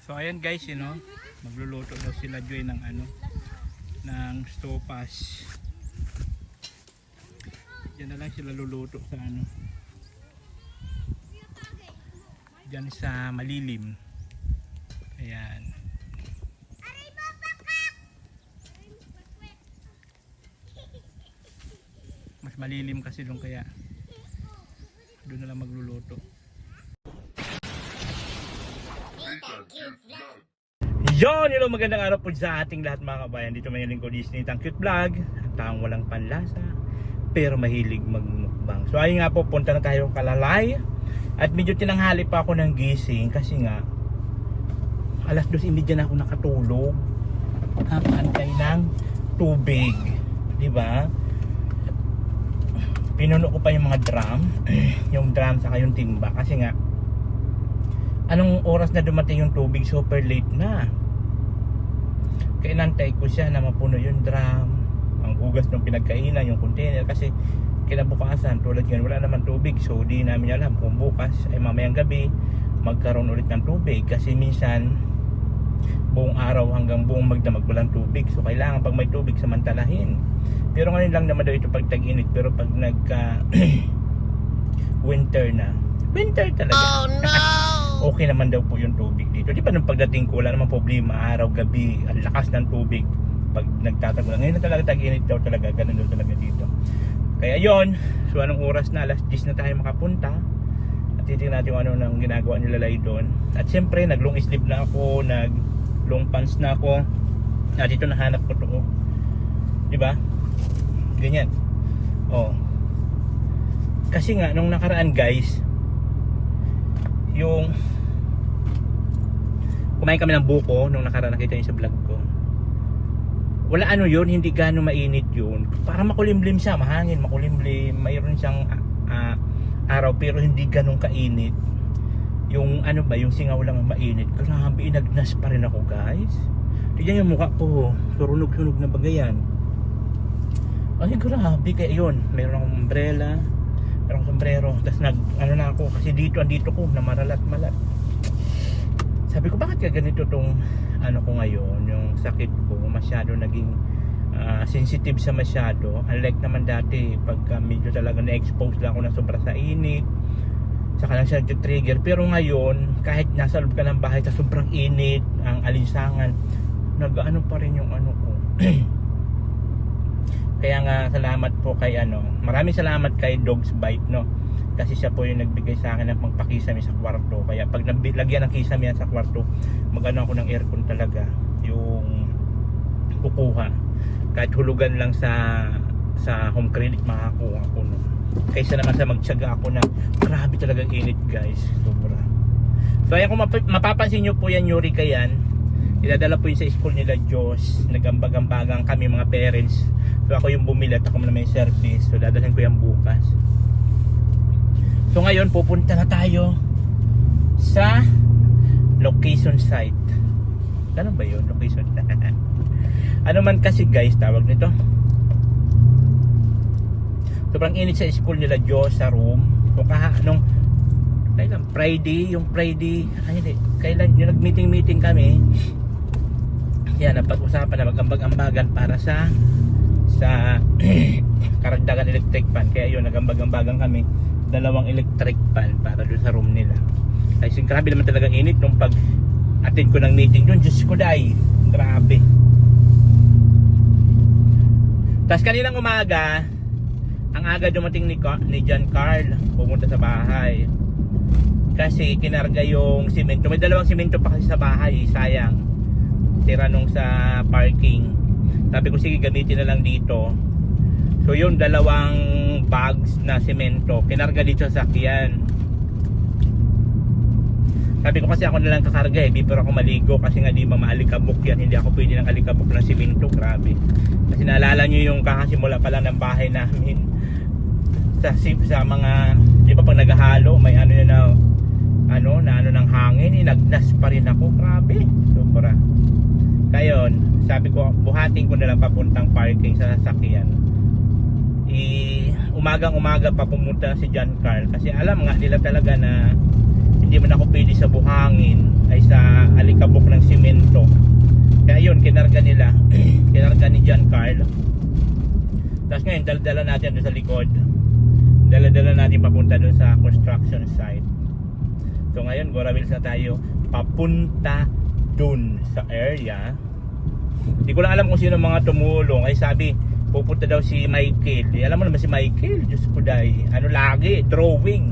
So ayan guys, magluluto daw sila Joy ng ng stopas. Diyan na lang sila luluto sa diyan sa malilim. Ayan. Mas malilim kasi doon, kaya doon na lang magluluto. Yon, hello, magandang araw po sa ating lahat mga kabayan. Dito may lingkod Disney Tang Cute Vlog. Ang taong walang panlasa pero mahilig magmukbang. So ayun nga po, punta na tayo Kalalay. At medyo tinanghali pa ako ng gising kasi nga alas 2:30 na ako nakatulog. Kapaantay ng tubig, di ba? Pinuno ko pa yung mga drum, yung drum saka yung timba kasi nga anong oras na dumating yung tubig, super late na. Kaya nantay ko siya na mapuno yung drum, ang hugas ng pinagkainan, yung container, kasi kinabukasan tulad yan wala naman tubig. So di namin alam kung bukas ay mamayang gabi magkaroon ulit ng tubig, kasi minsan buong araw hanggang buong magdamag walang tubig. So kailangan pag may tubig samantalahin. Pero ngayon lang naman daw ito pag tag-init, pero pag nagka winter talaga, oh no, okay naman daw po yung tubig dito. Di ba nung pagdating ko wala namang problema, araw, gabi, ang lakas ng tubig pag nagtatagulan. Ngayon na talaga tag-init daw talaga, ganun daw talaga dito. Kaya yon, so anong oras na, alas 10 na tayo makapunta. At titignan natin kung ano nang ginagawa nila Lai doon. At siyempre nag long sleeve na ako, nag long pants na ako. At dito nahanap ko to, di ba? Ganyan. Oh. Kasi nga nung nakaraan guys, yung kumain kami ng buko nung nakaraan, nakita niyo sa vlog ko. Wala yun, hindi gaano mainit yun. Para makulimlim siya, mahangin, makulimlim, mayroon siyang araw pero hindi ganun kainit. Yung yung singaw lang ang mainit. Grabe, inagnas pa rin ako guys. Tignan yung mukha ko, surunog-sunog na bagayan. Ay grabe, kaya yun, mayroon akong umbrella, mayroon akong sombrero, tapos na ako, kasi andito ko, na malat. Sabi ko, bakit ka ganito tong ko ngayon, yung sakit ko, masyado naging sensitive sa masyado. Unlike naman dati, pagka medyo talaga na-expose lang ako na sobra sa init, saka lang siya trigger. Pero ngayon, kahit nasa loob ka ng bahay sa sobrang init, ang alinsangan, pa rin yung ko. Kaya nga salamat po kay maraming salamat kay Dogs Bite, no, kasi siya po yung nagbigay sa akin ng pangpakisame sa kwarto. Kaya pag naglagyan ng kisame yan sa kwarto, ako ng aircon talaga yung kukuha. Kahit hulugan lang sa home credit makakuha ko, no, kaysa naman sa magtiyaga ako na grabe talagang init guys, sobra. So ayan, kung mapapansin nyo po yan, Eureka yan, idadala po yun sa school nila Diyos. Nagambag-ambagang kami mga parents. So ako yung bumili at ako na may service. So dadalhin ko yan bukas. So ngayon pupunta na tayo sa location site. Ganun ba yun? Location site. Ano man kasi guys tawag nito. Sobrang init sa school nila Diyos sa room. So kailan Friday, kailan yung nag-meeting kami. Yan, napag-usapan na mag-ambag-ambagan para sa karagdagan electric fan. Kaya yun, nag-ambag-ambagan kami 2 electric fan para doon sa room nila. Kasi grabe naman talaga init nung pag-attend ko ng meeting doon. Diyos ko dahil, grabe. Tapos kaninang umaga, ang aga dumating ni John Carl, pumunta sa bahay. Kasi kinarga yung simento. May 2 simento pa kasi sa bahay, sayang. Tira nung sa parking. Sabi ko sige, gamitin na lang dito. So yung 2 bags na simento kinarga dito sa sakyan. Sabi ko kasi ako na lang kakarga before ako maligo, kasi nga di mamaalikabok yan. Hindi ako pwede ng alikabok ng simento, grabe. Kasi naalala nyo yung kakasimula pa lang ng bahay namin sa mga, di ba pag naghahalo may ng hangin, inagnas pa rin ako, grabe, sobra. Kayon, sabi ko buhatin ko na lang papuntang parking sa sasakyan. Umagang-umaga pa pumunta si John Carl kasi alam nga nila talaga na hindi man ako pwede sa buhangin ay sa kabok ng simento. Kaya yun, kinarga nila. Kinarga ni John Carl. Tapos ngayon, dala natin doon sa likod. Dala natin papunta doon sa construction site. So ngayon, Gorawils na tayo. Papunta doon sa area. Hindi ko lang alam kung sino mga tumulong. Ay sabi, pupunta daw si Michael. Alam mo naman si Michael, Diyos ko dahi. Ano lagi? Drawing.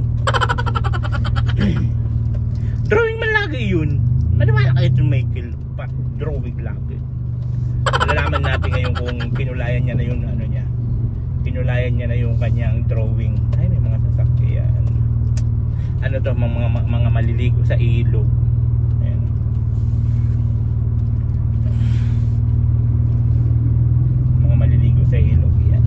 Drawing man lagi yun. Maniwala kayo ito Michael. Drawing lagi. Malalaman natin ngayon kung pinulayan niya na yung ano niya. Pinulayan niya na yung kanyang drawing. Ay, may mga sasakyan. Ano to, mga maliligo sa ilog. Ayan. Mga maliligo sa ilog. Yan.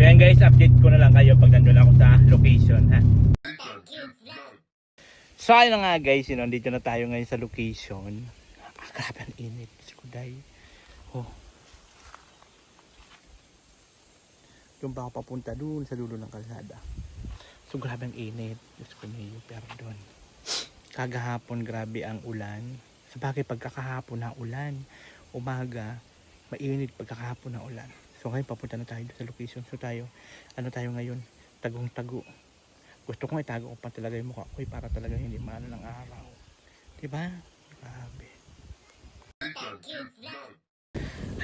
Ayan guys, update ko na lang kayo pag nandun ako sa location ha. So ayun na nga guys, dito na tayo ngayon sa location. Grabe ang init, sikuday. Oh. Yung ba ako papunta dun sa dulo ng kalsada. So grabe ang init, Diyos ko niyo, perdon. Kagahapon grabe ang ulan. Sabagay pagkakahapon na ulan, umaga, mainit pagkakahapon na ulan. So ngayon papunta na tayo sa location. So tayo, ano tayo ngayon? Tagong-tago. Gusto kong itago ko pa talaga yung mukha ko para talaga hindi maano ng araw. Diba? Grabe.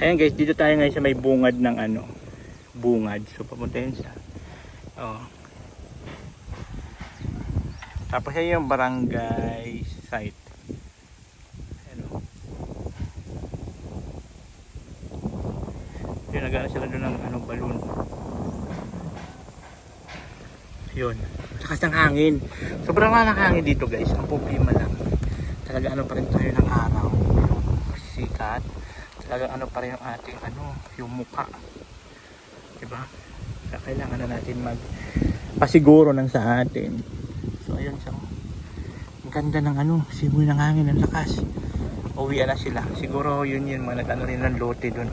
Ayan guys, dito tayo ngayon sa may bungad ng ano. Bungad. So papunta yun siya. Oh. Tapos yan yung barangay site. Yun, nagana sila doon ng ano, balon. Yun. Lakas ng hangin. Sobrang nga ng hangin dito guys. Ang problema lang. Talaga ano pa rin tayo ng araw. Sikat. Talaga ano pa rin yung ating ano, yung mukha. Diba? Kaya kailangan na natin magpasiguro ng sa atin. So ayun siya. Ang ganda ng ano, simoy ng hangin, ang lakas. Uwian na sila. Siguro yun mga nag-ano rin ng lote doon.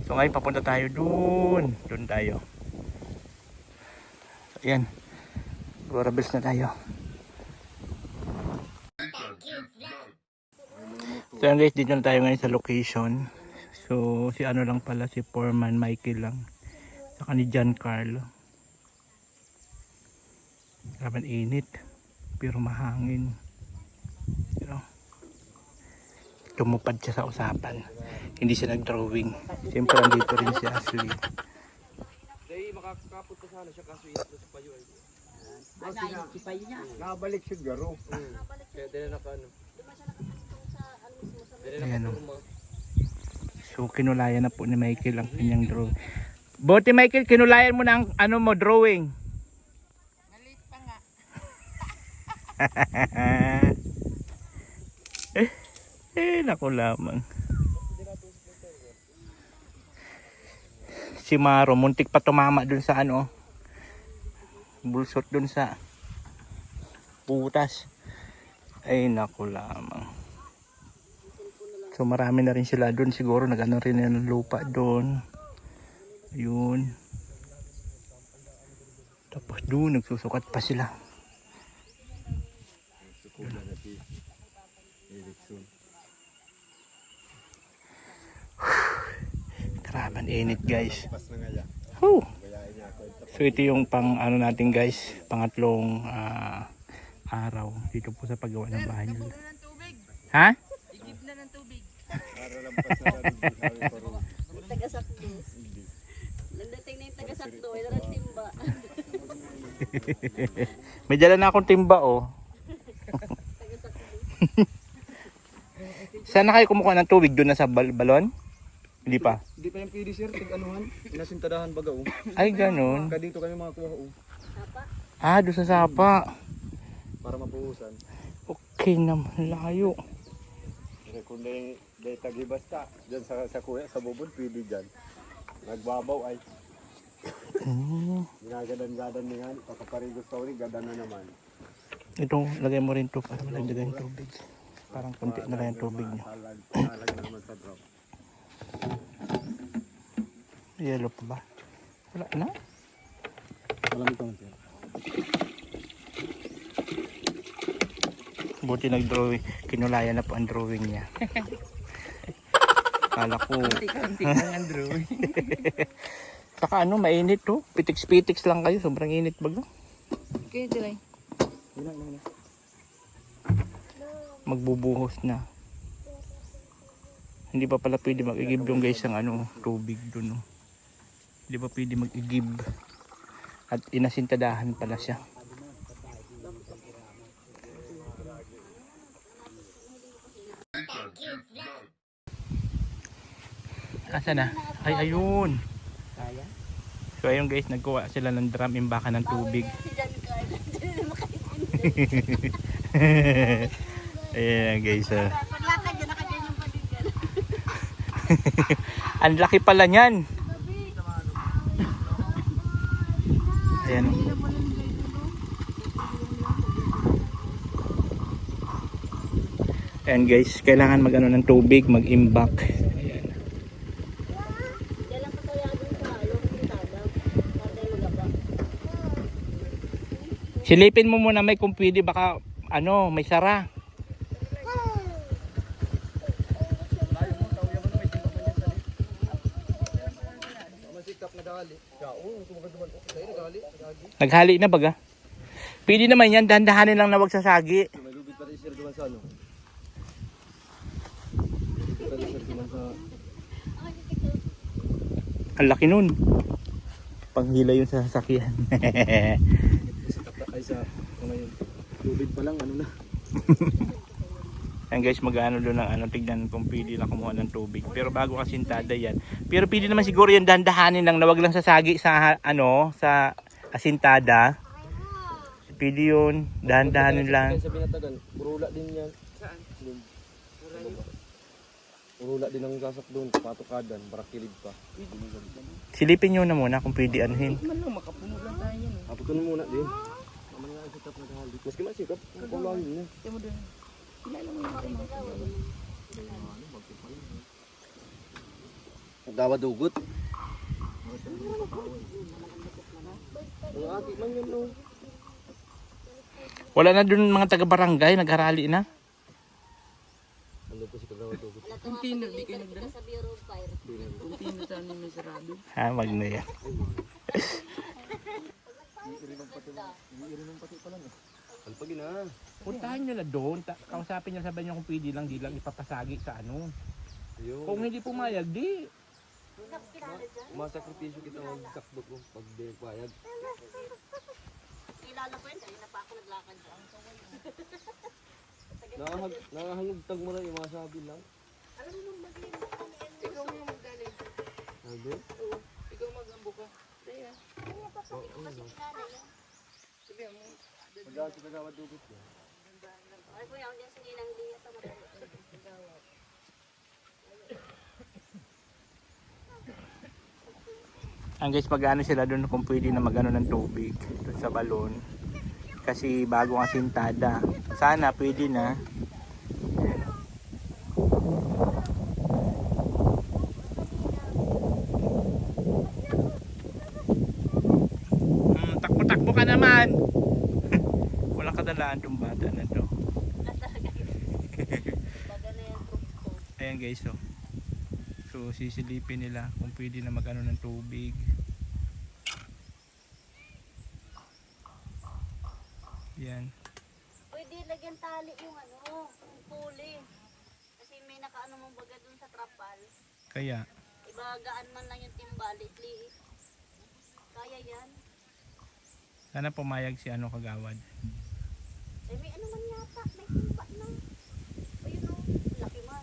So ngayon papunta tayo doon tayo. Ayan. Gorawils na tayo. So yan guys, dito na tayo ngayon sa location. So si ano lang pala, si Foreman Michael lang. Saka ni John Carl. Grabe init. Pero mahangin. You know? Tumupad siya sa usapan. Hindi siya nag-drawing. Siyempre andito rin si Ashley. Dahil makakapot pa sana siya kaso ito sa payo ay. Si payo niya. Nabalik si Garo. Kaya din na naka ano. Ayan o. So kinulayan na po ni Michael ang kanyang drawing. Buti Michael, kinulayan mo na ang ano mo, drawing. Nalit pa nga. Naku lamang. Si Maro, muntik pa tumama dun sa ano. Bulsot dun sa butas. Ay naku lamang. So marami na rin sila dun. Siguro nagano rin ng lupa dun. Ayun. Tapos dun nagsusukat pa sila. Grabe ang init guys. Whew. So ito yung pang ano natin guys, pangatlong araw dito po sa paggawa ng bahay nila. Ha? Igib na ng tubig. Para lampas na rin Taga-sakdo. Nagdating na yung taga-sakdo, ito ng timba. May dala na akong timba oh. Saan na kayo kumukuha ng tubig? Doon na sa balon? Hindi pa? Hindi pa yung pwede sir, tig-anuhan. Inasintadahan baga o. Ay ganun. Kadito kami mga kuha o. Sapa? Doon sa sapa. Para mapuhusan. Okay naman, layo. Kung day tagibas ka, dyan sa kuya, sa bubon, pwede dyan. Nagbabaw ay. Ginagadan-gadan niya nga, pagkaparigo story, gadan na naman. Ito, lagay mo rin to para malagdagan yung tubig. Parang konti na lang yung tubig nyo. Halag na naman sa drop. Yellow pa ba? Wala na? Malamig pa man siya. Buti nag-drawing. Kinulayan na po ang drawing niya. Kala ko. Kantik lang ang drawing. Saka ano, mainit to. Pitiks-pitiks lang kayo. Sobrang init baga. Kaya sila. Magbubuhos na. Hindi pa pala pwede mag-igib yung guys ang ano, tubig dun. No? Hindi pa pwede mag-igib. At inasintadahan pala siya. Asa na? Ay, ayun. So ayun guys, nagkuha sila ng drum imbakan ng tubig. Si John Carl. Hindi makaintindi. Ayan guys. Paglakad dyan, nakaganyan pa din dyan. Ang laki pala niyan. Ayan. Ayan guys, kailangan mag-ano ng tubig, mag-imbak. Ayan. Yan lang pasayagan sa yung pintada. Patay magaba. Silipin mo muna may kung pwede, baka ano, may sara. Masikap na dali. Oo, tumagad naman. Sa'yo nagali. Naghali na baga. Pwede naman yan, dahan-dahanin lang na wag sasagi. May lubid pa rin sir duman sa ano. Lubid pa rin sir duman sa... Ang laki nun. Panghila yun sa sasakyan. Sikap na ay sa... Ngayon. Lubid pa lang, ano na. Ayan guys, mag-ano doon ng ano, tignan kung pwede lang kumuha ng tubig. Pero bago asintada yan. Pero pwede naman siguro yan dahan-dahanin lang na wag lang sasagi sa ano, sa asintada. Pwede yun, dahan-dahanin lang. Sa binatagan, urula din yan. Saan? Doon. Urula din ang gasak doon, patukadan, barakilid pa. Silipin nyo na muna kung pwede anuhin. Man lang, makapuno lang tayo yan. Aputin mo muna din. Naman nga ang sikap na dahil. Maski man sikap, kapulahin niya. Kaya mo doon. Kilala mo yung Nagdawa dugot. Ang ati man yun, no? Wala na doon mga taga-barangay, nagharali na. Ano po si Kagawa dugot? Container, di kayo nagdala? Sa Bureau of Fire. Container sa amin may sarado. Ha, wag na yan. Alpagin na. Puntahan nyo na doon, kausapin nyo sabihin nyo kung pwede lang, di lang ipapasagi sa ano. Ayun. Kung hindi pumayag, di. Masakripisyo kita magkakbot mo pag di payag. Kilala ko yun, kanina pa ako naglakad dyan. Nakahangugtag mo na yung mga sabi lang. Ikaw mo yung magdalay. Sabi? Ikaw mag-ambo ka. Kaya. Sabi mo. Pagdaan sa Kagawa dugot niya. Ay po yan, dyan sa Ninang Lia sa Madali. Ang guys, mag-ano sila doon kung pwede na mag-ano ng tubig doon sa balon. Kasi bago ang sintada. Sana pwede na. Takbo-takbo ka naman. Walang kadalaan tong bata na to. Baga na yan, proof ko. Ayan guys, so. So sisilipin nila kung pwede na mag-ano ng tubig. Yan. Pwede lagyan tali yung ano, yung puli. Kasi may nakaano mong baga dun sa trapal. Kaya Ibagaan man lang yung timbalit, liit. Kaya yan. sana pumayag si ano Kagawad. Eh, may ano man yata, may timba na. Ayun o, laki man.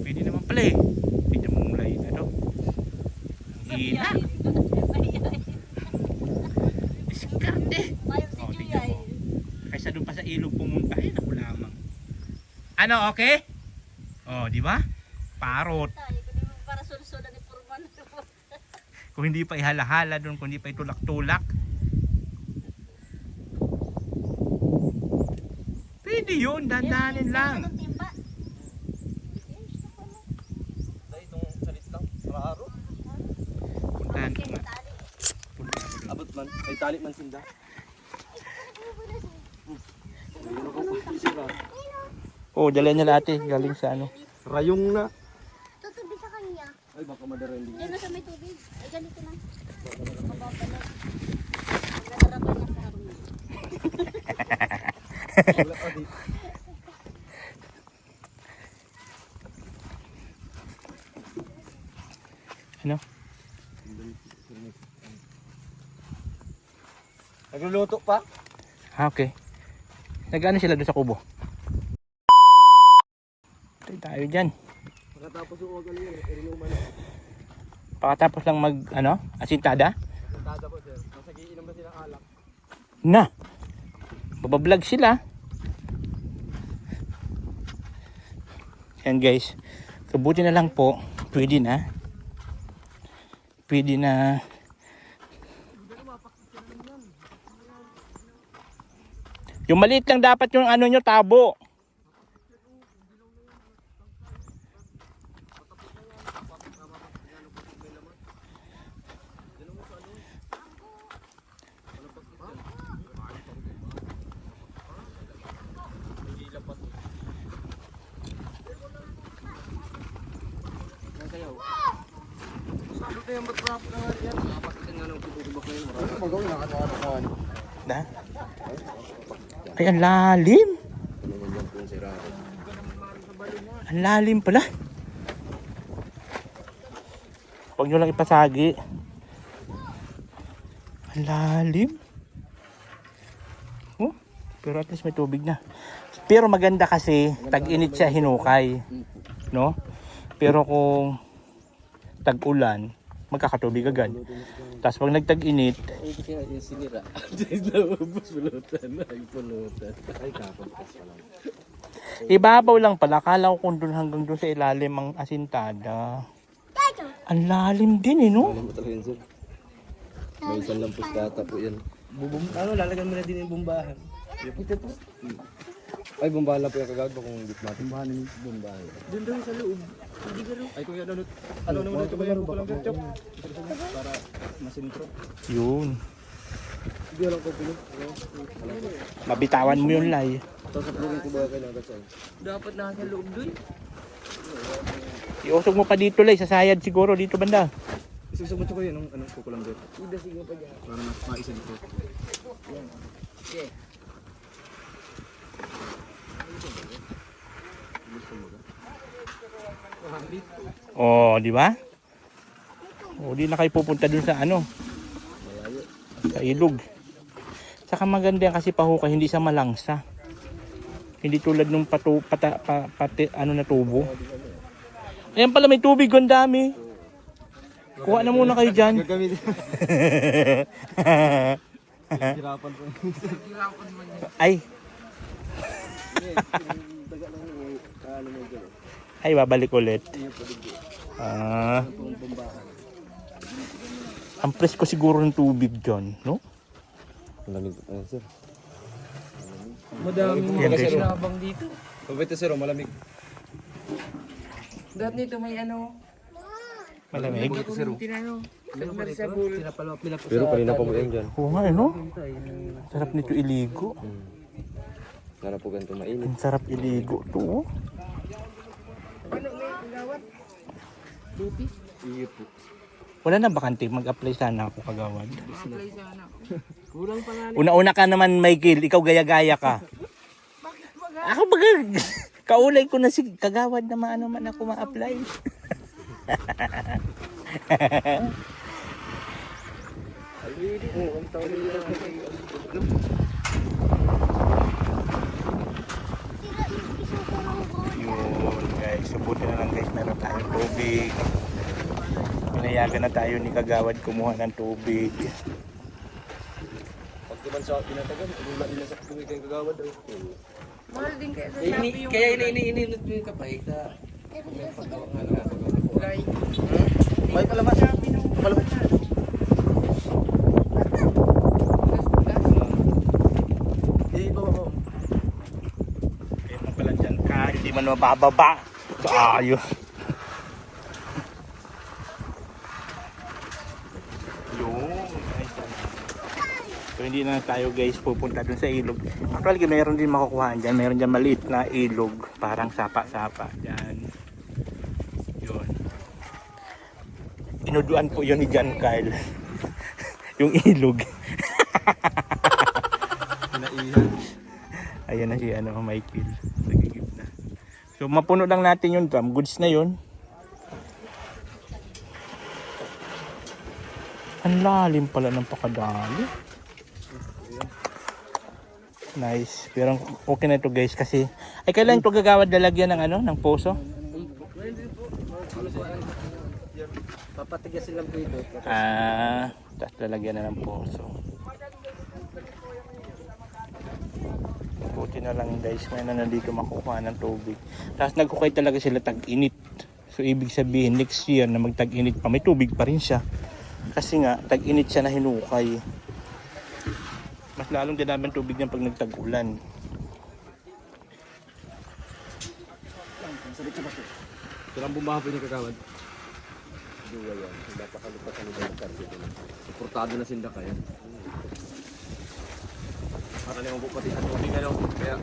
Pwede naman pala eh. Pwede mong mulay na to. Hina. Diskarte. Mayroon si Oh, Juya tingnan mo. eh. Kaysa doon pa sa ilog pumunta, ay naku lamang. Ano, okay? Oh, di ba? Parot. Tayo, kundi mo para sunod-sunod ni Purman. Kung hindi pa ihalahala doon, kung hindi pa itulak-tulak. Pwede yun, dandanin lang. Anong timba? Dahil itong salit lang. Sararo. Puntahan ko Okay, nga. tali. Abot man. Ay tali man sinda. Oh, dala niya lahat eh. Galing sa ano. Rayong na. Tutubi sa kanya. Ay baka madara hindi. Diyan na sa may tubig. Ay, ganito lang. Mababalag. Nadarapan niya sa harong. Wala pa dito. Ano? Nagluluto pa? Ah, okay. Nag-ano sila doon sa kubo? Tayo dyan. Pagkatapos yung uwagan niya, inuman. Pakatapos lang mag, ano, asintada. Tada po sir. Nasa giinom na silang alak. Na! Babablog sila. Yan guys. Kabuti na lang po. Pwede na. Pwede na. Yung maliit lang dapat yung ano nyo, tabo. Sabi ko yung batrap na nga yan. Kapatitin nga ng tutubak na yun. Ano magawin na ano. Da? Ay, ang lalim. Ang lalim pala. Huwag nyo lang ipasagi. Ang lalim. Oh, pero at least may tubig na. Pero maganda kasi, tag-init siya hinukay. No? Pero kung tag-ulan, magkakatubig agad. Tapos pag nagtag-init, Ay kasi nga yung sinira. Dahil naubos pulutan. Ay pulutan. Ay kapagkas pa lang. ibabaw lang pala. Kala ko kung doon hanggang doon sa ilalim ang asintada. Ang lalim din eh, no? Alam mo talaga yun sir. May isang lampos kata po yan. Ano, lalagyan mo na din yung bumbahan. Ito po. Ay, bumbahan lang po yung kagawad kung hindi natin. Bumbahan yung bumbahan. Doon daw sa loob. Hindi ka Ay, kuya, ano naman ito ba yung kulang ketchup? Para masintro. Yun. Hindi alam ko pulo. Mabitawan mo yung lay. Tapos sa plugin ko ba kayo nagasay? Dapat nasa loob doon. Iusog mo pa dito lay, sa sayad siguro dito banda. Isasabot ko yun, anong kukulang doon? Ida, sige pa dyan. Para mas maisa dito. Yan. Okay. Oh, di ba? Oh, di na kayo pupunta dun sa ano. Sa ilog. Saka maganda yan kasi pahukay, hindi siya malangsa. Hindi tulad nung ano na tubo. Ayan pala may tubig, ang dami. Kuha na muna kayo dyan. Gagamitin. Hirapan po. Ay. Ay, babalik ulit. Ang presko siguro ng tubig dyan, no? Malamig. Sir. Madaming Yan, mga guys. sinabang dito. Pabait sir, malamig. Dahil nito may ano, Malamig. tinano, submersible. Pero kanina pa po yan dyan. Oo nga, no? Sarap nito iligo. Sana po ganito mainit. Ang sarap iligo to. Ano may gawat? Lupi? Sige po. Wala na bakante, mag-apply sana ako kagawad. Apply sana ako. Kulang pa nga. Una-una ka naman, Michael, ikaw gaya-gaya ka. Bakit baga? Ako baga, kaulay ko na si kagawad na maano man ako ma-apply. Yun guys, subuti na lang guys, meron tayong tubig. Pinayagan na tayo ni kagawad kumuha ng tubig. Pag naman sa pinatagan, ulan nila sa tubig kayong kagawad. Mahal din kaya sa sabi yung... Kaya iniinit mo yung kapay sa... Like... May pala mas. Pala. man mabababa. Ayos. So hindi na tayo guys pupunta dun sa ilog. Actually mayroon din makukuhaan dyan. Mayroon dyan maliit na ilog. Parang sapa-sapa. Dyan. Yun. Inuduan po yun ni John Kyle. Yung ilog. Ayan na si Michael. Nagigib na. So mapuno lang natin yung drum. Goods na yun. Ang lalim pala ng pakadali. Nice. Pero okay na ito guys kasi ay kailan ito gagawad lalagyan ng ng poso? Papatigasin lang po ito. Tapos lalagyan na ng poso. Buti na lang guys, may na nandito makukuha ng tubig. Tapos nagkukay talaga sila tag-init. So ibig sabihin next year na magtag-init pa, may tubig pa rin siya. Kasi nga, tag-init siya na hinukay. Mas lalong dinami ang tubig niyan pag nagtag-ulan. Ito lang bumaha po yung kagawad. Duwa yan. Napakalupat sa lugar ng karpet. Suportado na sinda kaya. Nakalimutan po pati sa tubig ano. Kaya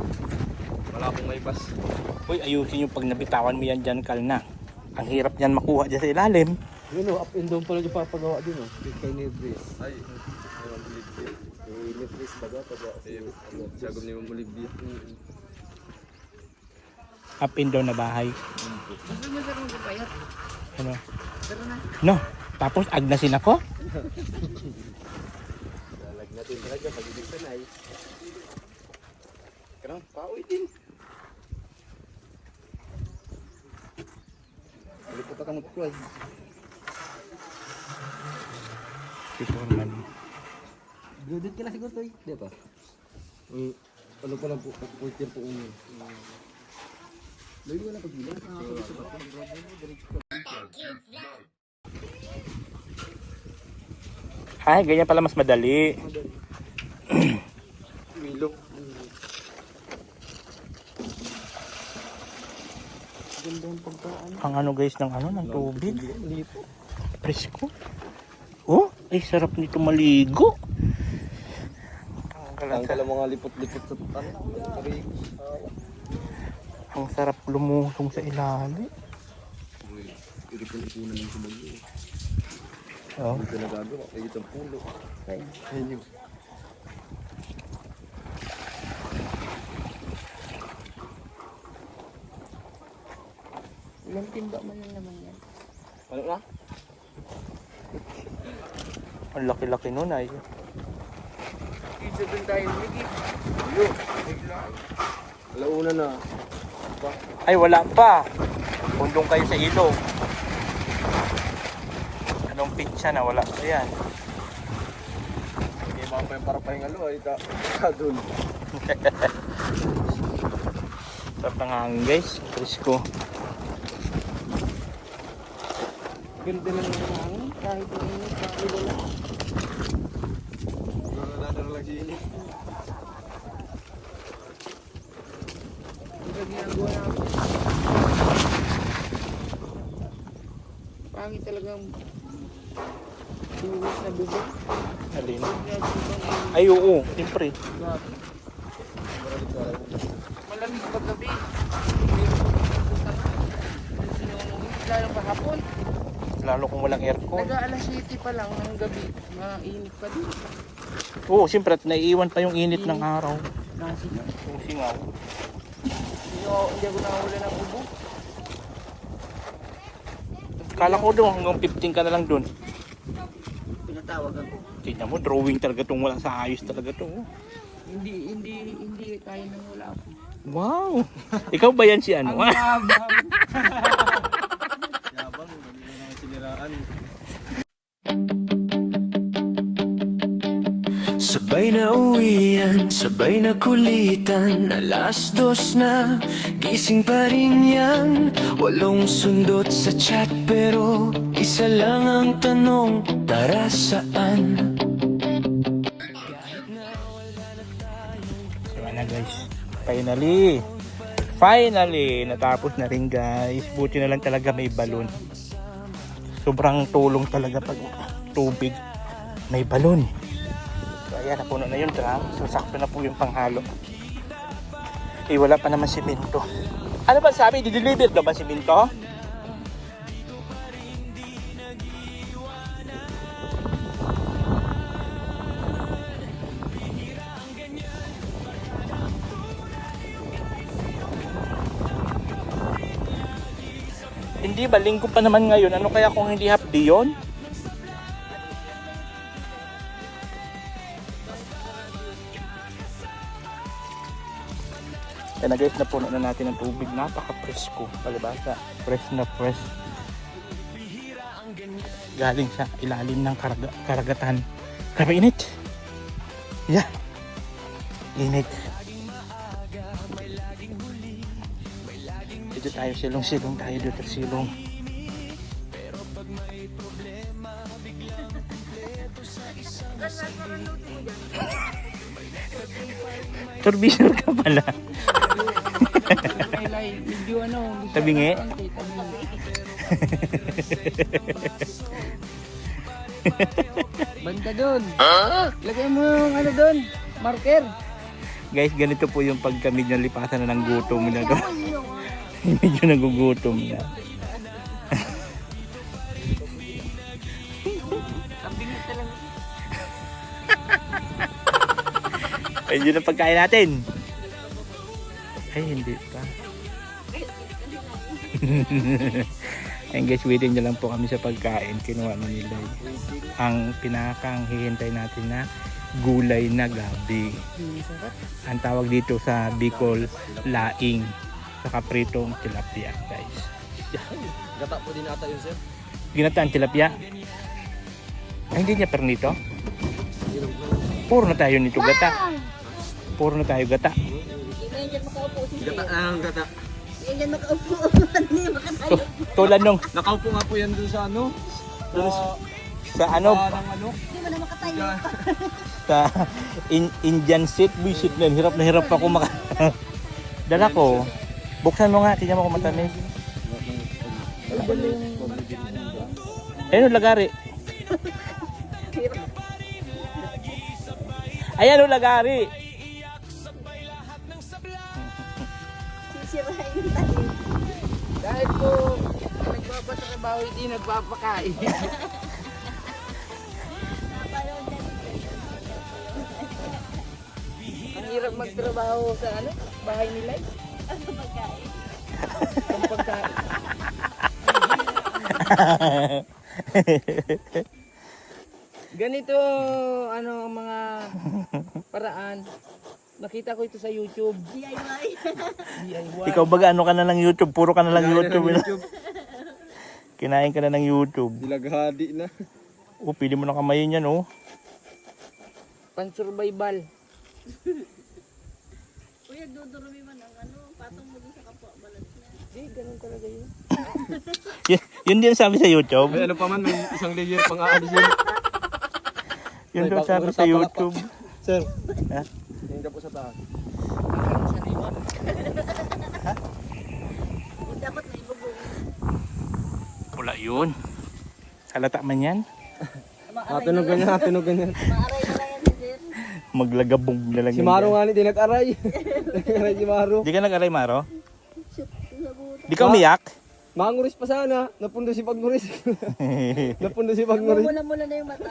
wala pong may pas. Uy, ayusin yung pag nabitawan mo yan dyan, Kalna. Ang hirap niyan makuha dyan sa ilalim. Yun o, up and down pala yung papagawa din o. Kay Nebris. Ay, Nebris baga. Sagom niyo mong Olivia. Up and down na bahay. Gusto mo sir magpapayat? Ano? Tara na. No, tapos agnasin ako? Dalag natin talaga pag ibig sanay. Karang paoy din. Lipot ka magkuhay. Siguro man. Gudit ka na siguro to eh. Di ba? Ano pa lang po, pupultir po uno. Lagi wala pag-ilang. Ay, ganyan pala mas madali. Milo. Ang ano guys ng tubig. Presko. Oh, ay sarap nito maligo. Ang kala mga lipot-lipot sa tanong. Ang sarap lumusong sa ilalim. Iripon-ipunan ng sumagyo. Oh. Hindi ko nagagawa. Kaya itong pulo. Ayun yun. Ilang timba man lang naman yan. Ano na? Ang laki-laki nun ay. Isa doon tayo ligit. Alauna na. Ay wala pa. Pundong kayo sa ilog. Anong pitsa na wala pa yan. Hindi mga pa yung para pahingalo ay kadul. Sarap ng hangin guys. Presko. Ganda lang ng hangin. Kahit ang init, kahit wala. Nadadara lang siya. Ito ginagawa namin. Pangit talagang buhos na bubog. Alin? Ginagawa Ay oo, siyempre. malamig paggabi. Lalo pa hapon. Lalo kung walang aircon. Nag-aalas 7 pa lang ng gabi. Mainit pa din. Oo, siyempre at naiiwan pa yung init ng araw. Nasi na. Yung singaw. Hindi ako nakawala ng ubo. Kala ko doon hanggang 15 ka na lang doon. Pinatawag ako. Tingnan mo, drawing talaga itong wala sa ayos talaga to. Hindi kaya nang wala ako. Wow! Ikaw ba yan si ano? Ang yabang. Yabang, hindi na naman siniraan. Sabay na uwian, sabay na kulitan. Alas 2 na, gising pa rin yan. Walong sundot sa chat pero isa lang ang tanong, tara saan? So na guys, finally Finally, natapos na rin guys. Buti na lang talaga may balon. Sobrang tulong talaga pag tubig may balon. So ayan, napuno na yung drum. So sakto na po yung panghalo. Eh wala pa naman simento. Ano ba sabi? Dideliver daw ba simento? Hindi ba? Linggo pa naman ngayon. Ano kaya kung hindi half day yun? Kaya na guys, napuno na natin ng tubig. Napaka-presko. Palibasa. Fresh na fresh. Galing sa ilalim ng karagatan. Grabe init. Yeah. Init. Dito tayo silong-silong tayo dito silong. Turbiner ka pala. Medyo ano, Tabingi. banda doon. Lagay mo yung ano doon, marker. Guys, ganito po yung pag kami nalipasan na ng gutom na doon. Medyo nagugutom na. Ay, yun ang pagkain natin. Ay, hindi pa. Ayun guys, waiting na lang po kami sa pagkain. Kinuha na nila ang pinakang hihintay natin na gulay na gabi. Ang tawag dito sa Bicol, laing. Saka pritong tilapia, guys. Gata po din ata yun, sir. Ginataan tilapia. Ay, hindi niya pernito. Puro na tayo nito gata. Puro na tayo gata. Hindi yan dyan makaupo si Sir. Gata ang gata. Hindi yan dyan makaupo. Hindi makatayo. Tulad nung Nakaupo nga po yan dun sa ano? sa ano, Parang ano? Hindi mo na makatayo. sa Indian seat, visit na hirap ako dala ko. Buksan mo nga, tingnan mo kung matamis. Ayun, lagari. Ayan, lagari. Sisirain yung tayo. Kahit po nagpapatrabaho, hindi nagpapakain. Ang hirap magtrabaho sa ano, bahay nila. Ano pagkain? Ang pagkain. Ganito ano ang mga paraan. Nakita ko ito sa YouTube. DIY. DIY. Ikaw baga ano ka na ng YouTube, puro ka na lang YouTube. Kinain ka na ng YouTube. Dilaghadi na. Oh, pili mo na kamayin yan, oh. Pan-survival. Kuya, dudurumi man ang ano, patong mo dun sa kapwa balat niya. Eh, ganun talaga yun. Yun din sabi sa YouTube. May ano pa man, may isang layer pang aalis yun. Yun daw sabi sa YouTube. Sir, Ha? hindi ka po sa taas. Dapat na ibubong. Wala yun. Halata man yan. Tunugan niya. Maaray na lang yan si Sir. Maglagabong na lang Si yan Maro dyan. nga ni, di nag-aray. Nag-aray si Maro. Di ka nag-aray, Maro? Shoot, sabutan. Di ka umiyak? Manguris pa sana. Napundo si Pagmuris. Napundo si Pagmuris. Mula-mula na yung mata.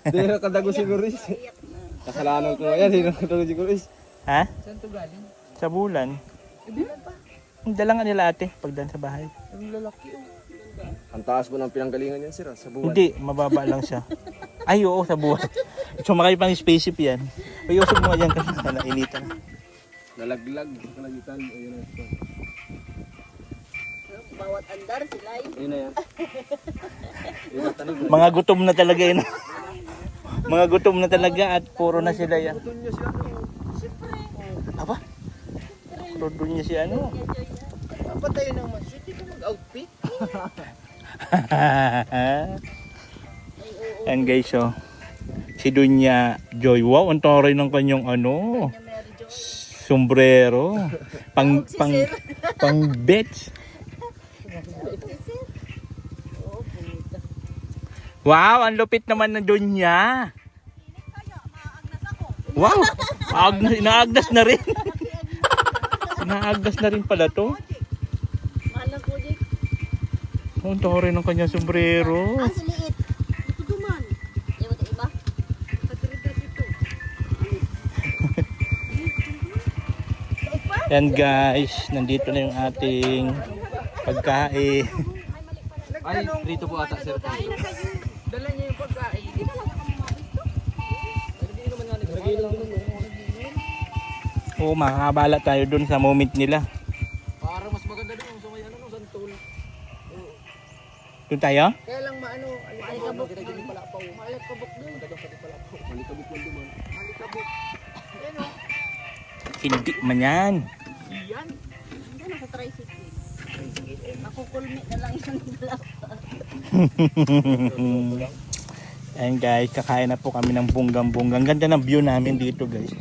Di nakadago si Guris. Iyak na. Kasalanan ko yan, di nakadago si Guris. Ha? Saan to galing? Sa bulan. Ibilan pa. Ang dala nga nila ate, pagdan sa bahay. Ang lalaki oh. Ang taas po ng pinanggalingan yan, sir, sa buwan. Hindi, mababa lang siya. Ay, oo, sa buwan. Sumakay pang spaceship yan. Ay, usog mo nga dyan kasi nainitan. Nalaglag. Kalagitan. Ayun na. Bawat andar sila yun. Ayun na yan. Ayun na tanig. Mga gutom na talaga yun. Mga gutom na talaga at puro na sila yan. Doon niya siya. Aba? Todo niya si ano? Dapat tayo ng masjid, di ka mag-outfit. Yan guys, oh. Si Dunya Joy. Wow, ang taray ng kanyang ano. sombrero. Pang beach. Wow, ang lupit naman na doon niya. Wow, inaagdas na rin. Inaagdas na rin pala to. Mahal ko, Jake. Ang tore ng kanyang sombrero. Ang siliit. Ito duman. Yung iba? Pagkiritas ito. Yan guys, nandito na yung ating pagkain. Ay, rito po ata sir. Dala niya yung pagkain. Oo, makakabala tayo dun sa moment nila. Parang mas maganda doon sa may ano, santol. Doon tayo? Kaya lang maano, Malikabok. palapaw. Malikabok dun. Malikabok lang duman. Hindi man yan. Hindi na sa tricycle. Makukulmit na lang yung dalawa. Ayan guys, kakain na po kami ng bunggang-bunggang. Ganda ng view namin dito guys.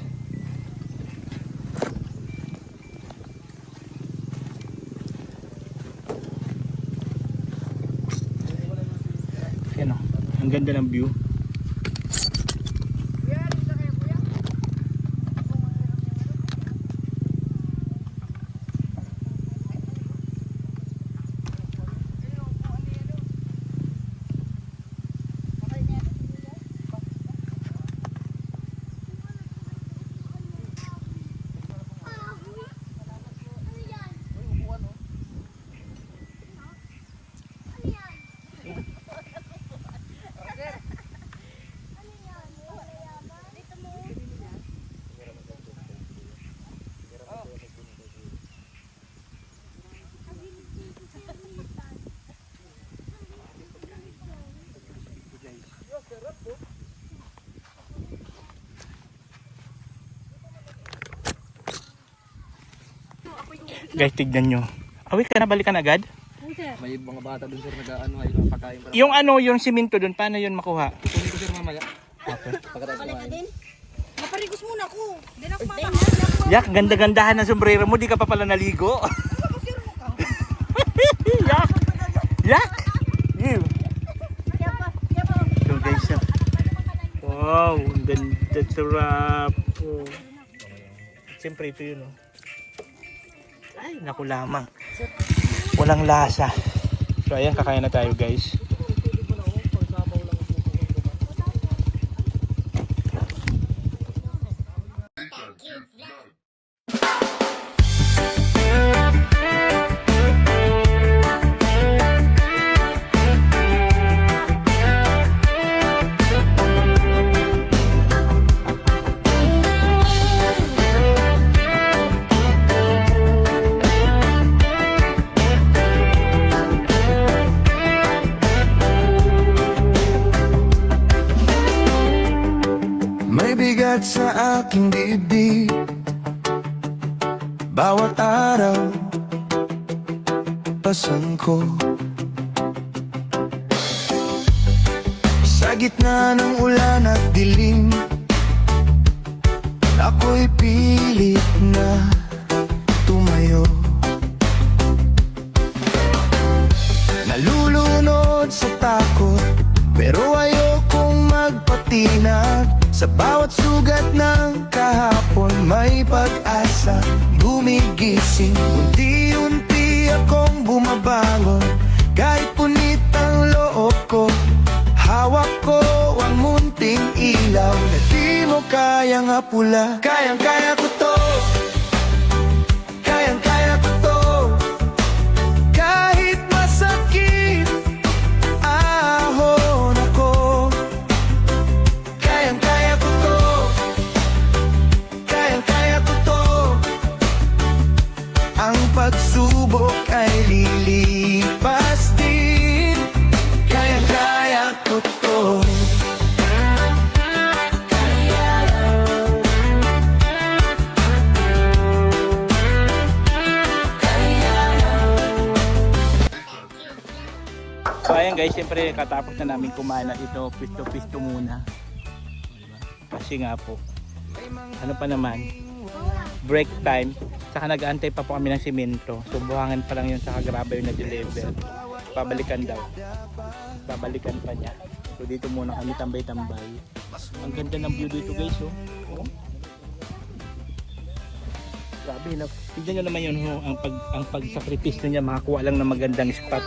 Ayan o, ang ganda ng view. Guys, tignan nyo. Awi ka na, balikan agad? May mga bata doon sir nag-ano ay mga pagkain para. Yung ano, yung simento doon, paano yun makuha? Kunin ko sir mamaya. Okay. Pagkatapos Balik ka kumain. din. Maparigos muna ko. Di na Yak, ganda-gandahan ng sombrero mo, di ka pa pala naligo. Yak! Yak! Ew. So guys, wow, ang ganda sarap. Oh. Siyempre ito yun, oh. Ay, naku lamang. Walang lasa. So ayan, kakain na tayo guys. May bigat sa aking dibdib bawat araw pasan ko sa gitna ng ulan at dilim. Ako'y pilit na tumayo, nalulunod sa takot pero ayokong magpatinag. Sa bawat sugat ng kahapon may pag-asa gumigising. Unti-unti akong bumabangon kahit punit ang loob ko. Hawak ko ang munting ilaw na di mo kayang apula. Kayang-kaya ko to, kayang-kaya ko to. Kahit masakit ahon ako, kayang-kaya ko to, kayang-kaya ko to. Ang pagsubok ay lilipas din, kayang-kaya ko to. So ayan guys, siyempre katapos na namin kumain na ito, pisto-pisto muna. Diba? Kasi nga po, ano pa naman, break time. Saka nag-aantay pa po kami ng simento. So buhangin pa lang yun, saka grabe yung na-deliver. Babalikan daw. Babalikan pa niya. So dito muna kami tambay-tambay. Ang ganda ng view dito guys, oh. Oh. Grabe na. Tignan nyo naman yun, oh, ang pagsakripisyo niya, makakuha lang ng magandang spot.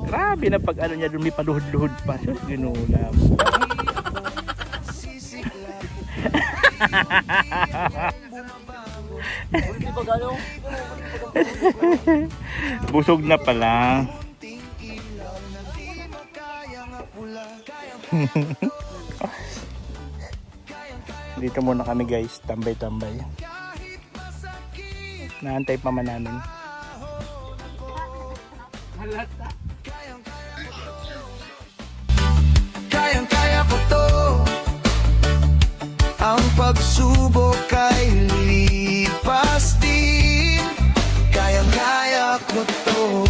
Grabe na pag ano niya, doon may paluhod-luhod pa. So, ginulam. Busog na pala. Dito muna kami guys, tambay-tambay. Naantay pa man namin. Kayang-kaya ko to. Ang pagsubok ay lilipas din. Kayang-kaya ko to.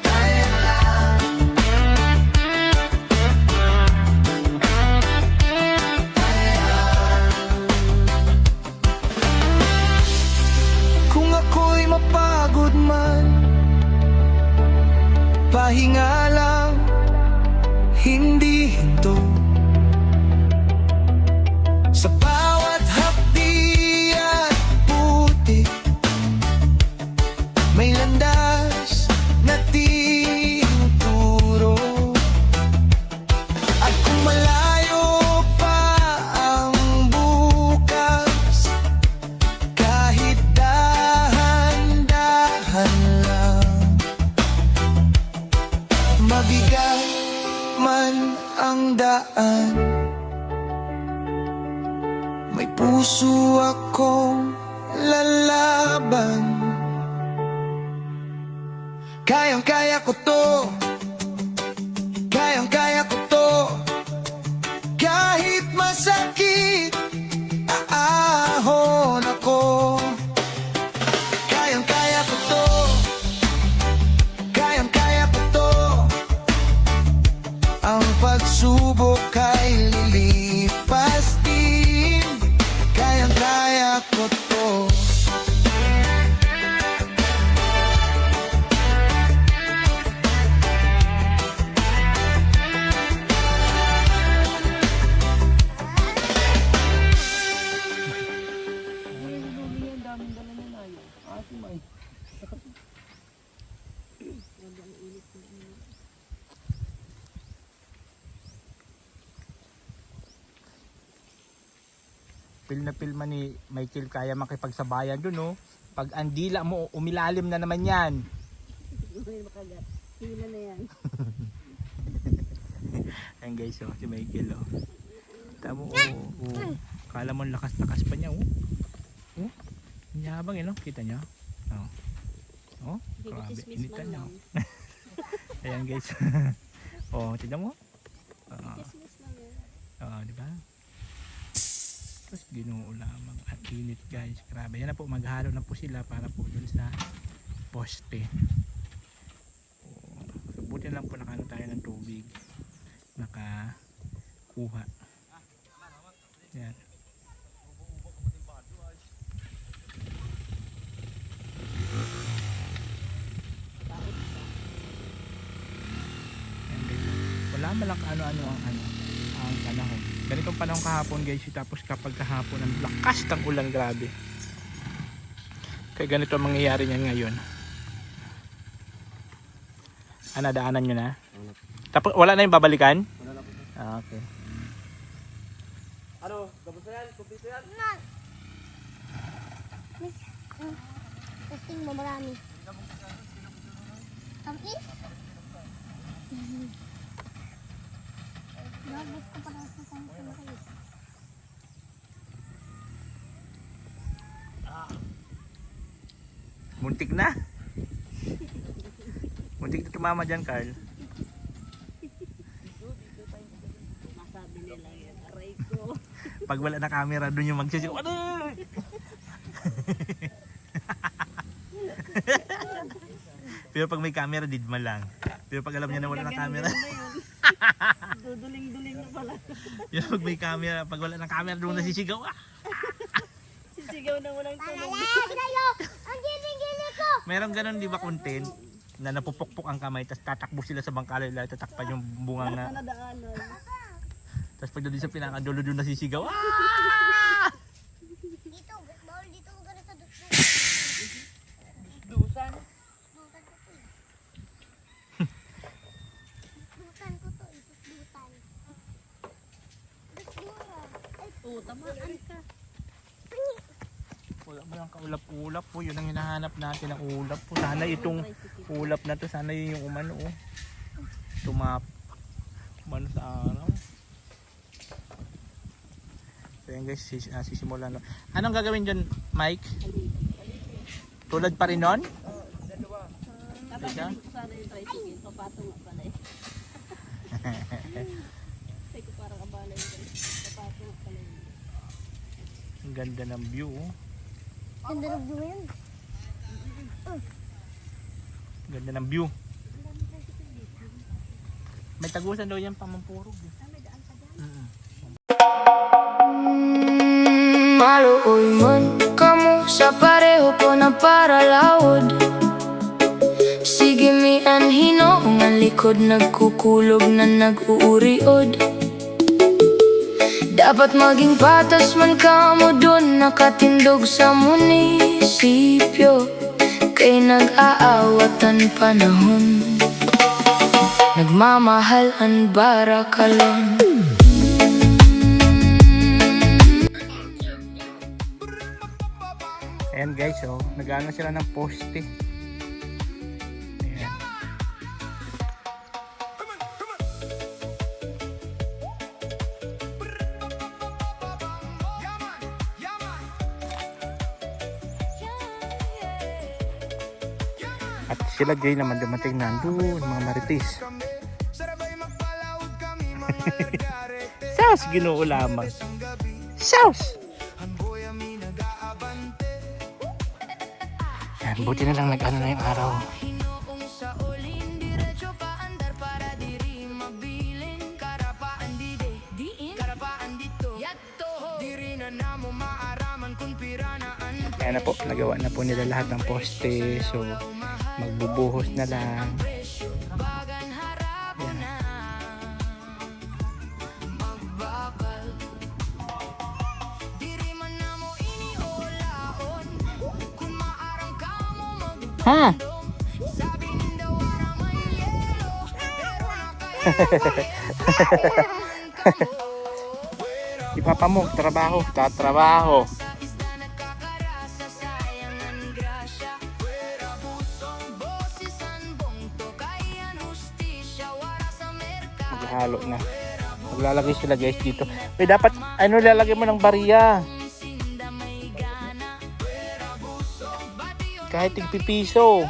Kaya lang. Kung ako'y mapagod man, pahinga lang, hindi hinto. Sa bawat hapdi at putik, may landas na tinuturo. At kung malayo pa ang bukas, kahit dahan-dahan lang, mabigat man ang daan, may puso akong lalaban. Kayang-kaya ko to. Kayang-kaya ko to. Kahit masakit, aahon ako. Kayang-kaya ko to. Kayang-kaya ko to. Ang pagsubok ay lilipas din. Kayang-kaya ko to. Pil na pilma ni Michael, kaya makipagsabayan dun, oh. Pag ang dila mo, umilalim na naman yan. Hila na yan. Ayan guys, oh, si Michael, oh. Tamo, oh, oh. Kala mo lakas-lakas pa niya, oh. Oh, nyabang, no? Kita niya? Oh. Oh, grabe, initan niya, oh. Ayan guys. Oh, tignan mo. Di ba? Tapos Ginoo lamang at init guys, grabe. Yan na po, maghalo na po sila para po dun sa poste. So, buti lang po nakano tayo ng tubig, nakakuha. Yan. Yan guys, wala malang ano-ano ang panahon. Ganitong panahon kahapon guys, tapos kapag kahapon ang lakas ng ulan, grabe. Kaya ganito ang mangyayari niyan ngayon. Daanan nyo na? Tapos wala na yung babalikan? Wala na po. Ah, okay. Ano? Tapos na yan? Kompleto yan? Testing mo marami. Tamis? Bakit ko para sa tamis? Muntik na. Muntik na tumama dyan, Carl. Masabi nila yan. Aray ko. Pag wala na camera, dun yung magsisigaw. Ano? Pero pag may camera, didma lang. Pero pag alam niya na wala na camera, Duduling-duling na pala. Yung pag may camera, pag wala ng camera, doon nasisigaw. Ah! Sisigaw na walang tunog. Meron ganun, di ba, content? Na napupukpok ang kamay, tapos tatakbo sila sa bangkala, tatakpan yung bungang na. Nadaanan. Tapos pag doon sa pinakadulo, doon nasisigaw. Ah! Dito, bawal dito ko gano'n sa dusdusan. Dusan. Dusdusan ko to, dusdusan. Dusdusan. Ay, Oo, tamaan ka. Wala mo lang kaulap-ulap po, yun ang hinahanap natin, ang ulap po. Sana itong ulap na to, sana yun yung umano, oh. Umano sa araw. So yan guys, sisimulan. No. Anong gagawin dyan, Mike? Tulad pa rin nun? Kapag dito sana yung tricycle, papatong nga pala eh. Ay ko parang abala yung tricycle, papatong nga pala yun. Ang ganda ng view, oh. ganda ng view yun. Ganda ng view. May tagusan daw yan, Pamampurog. Maluoy man kamo sa pareho po na paralawod. Sige mi anhino ang likod nagkukulog na nag-uuriod. Dapat maging patas man kamo dun nakatindog sa munisipyo. Kay nag-aawatan panahon, nagmamahal ang barakalon. Ayan guys, oh, nag-ano sila ng poste. Ayan. At sila gay naman dumating na doon, mga marites. Saus ginoo lamang. Saus! Yan, buti na lang nag-ano na yung araw. Kaya na po, nagawa na po nila lahat ng poste. So, magbubuhos na lang. Yan. Ha? Ipapa mo, trabaho, tatrabaho. Maghalo na. Maglalagay sila guys dito. Eh dapat ano lalagay mo ng bariya. Kahit tigpipiso.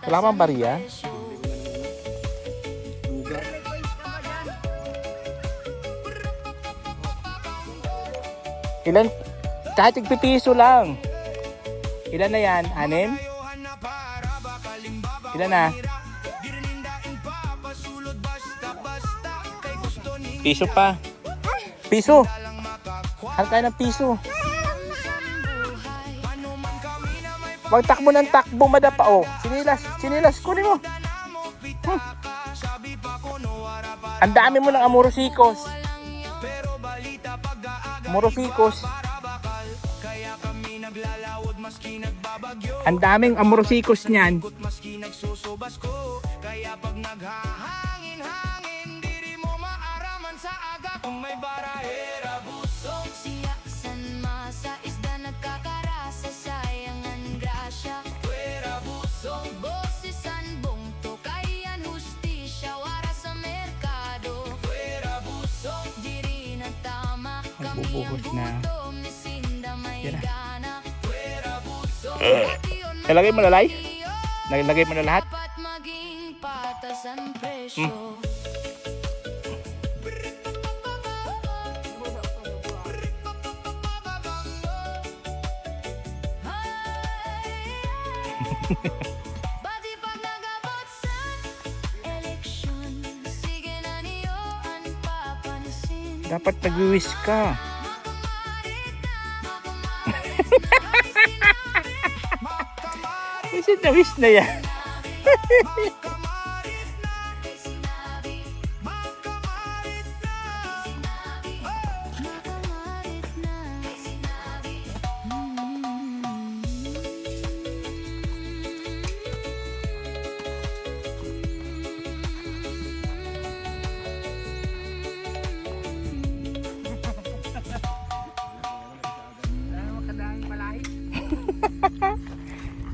Wala bang bariya? Ilan? Kahit tigpipiso lang. Ilan na yan? 6? Ilan na? Piso pa. Piso. Halkay ng piso. Wag takbo ng takbo, madapa. Oh, sinilas, kunin mo. Ang dami mo ng amurosikos. Ang daming amurosikos niyan. Magbubuhos na. Yan na. Nalagay mo na live? Nalagay mo na lahat? Dapat nagwiwis ka. Wisit na wish na yan.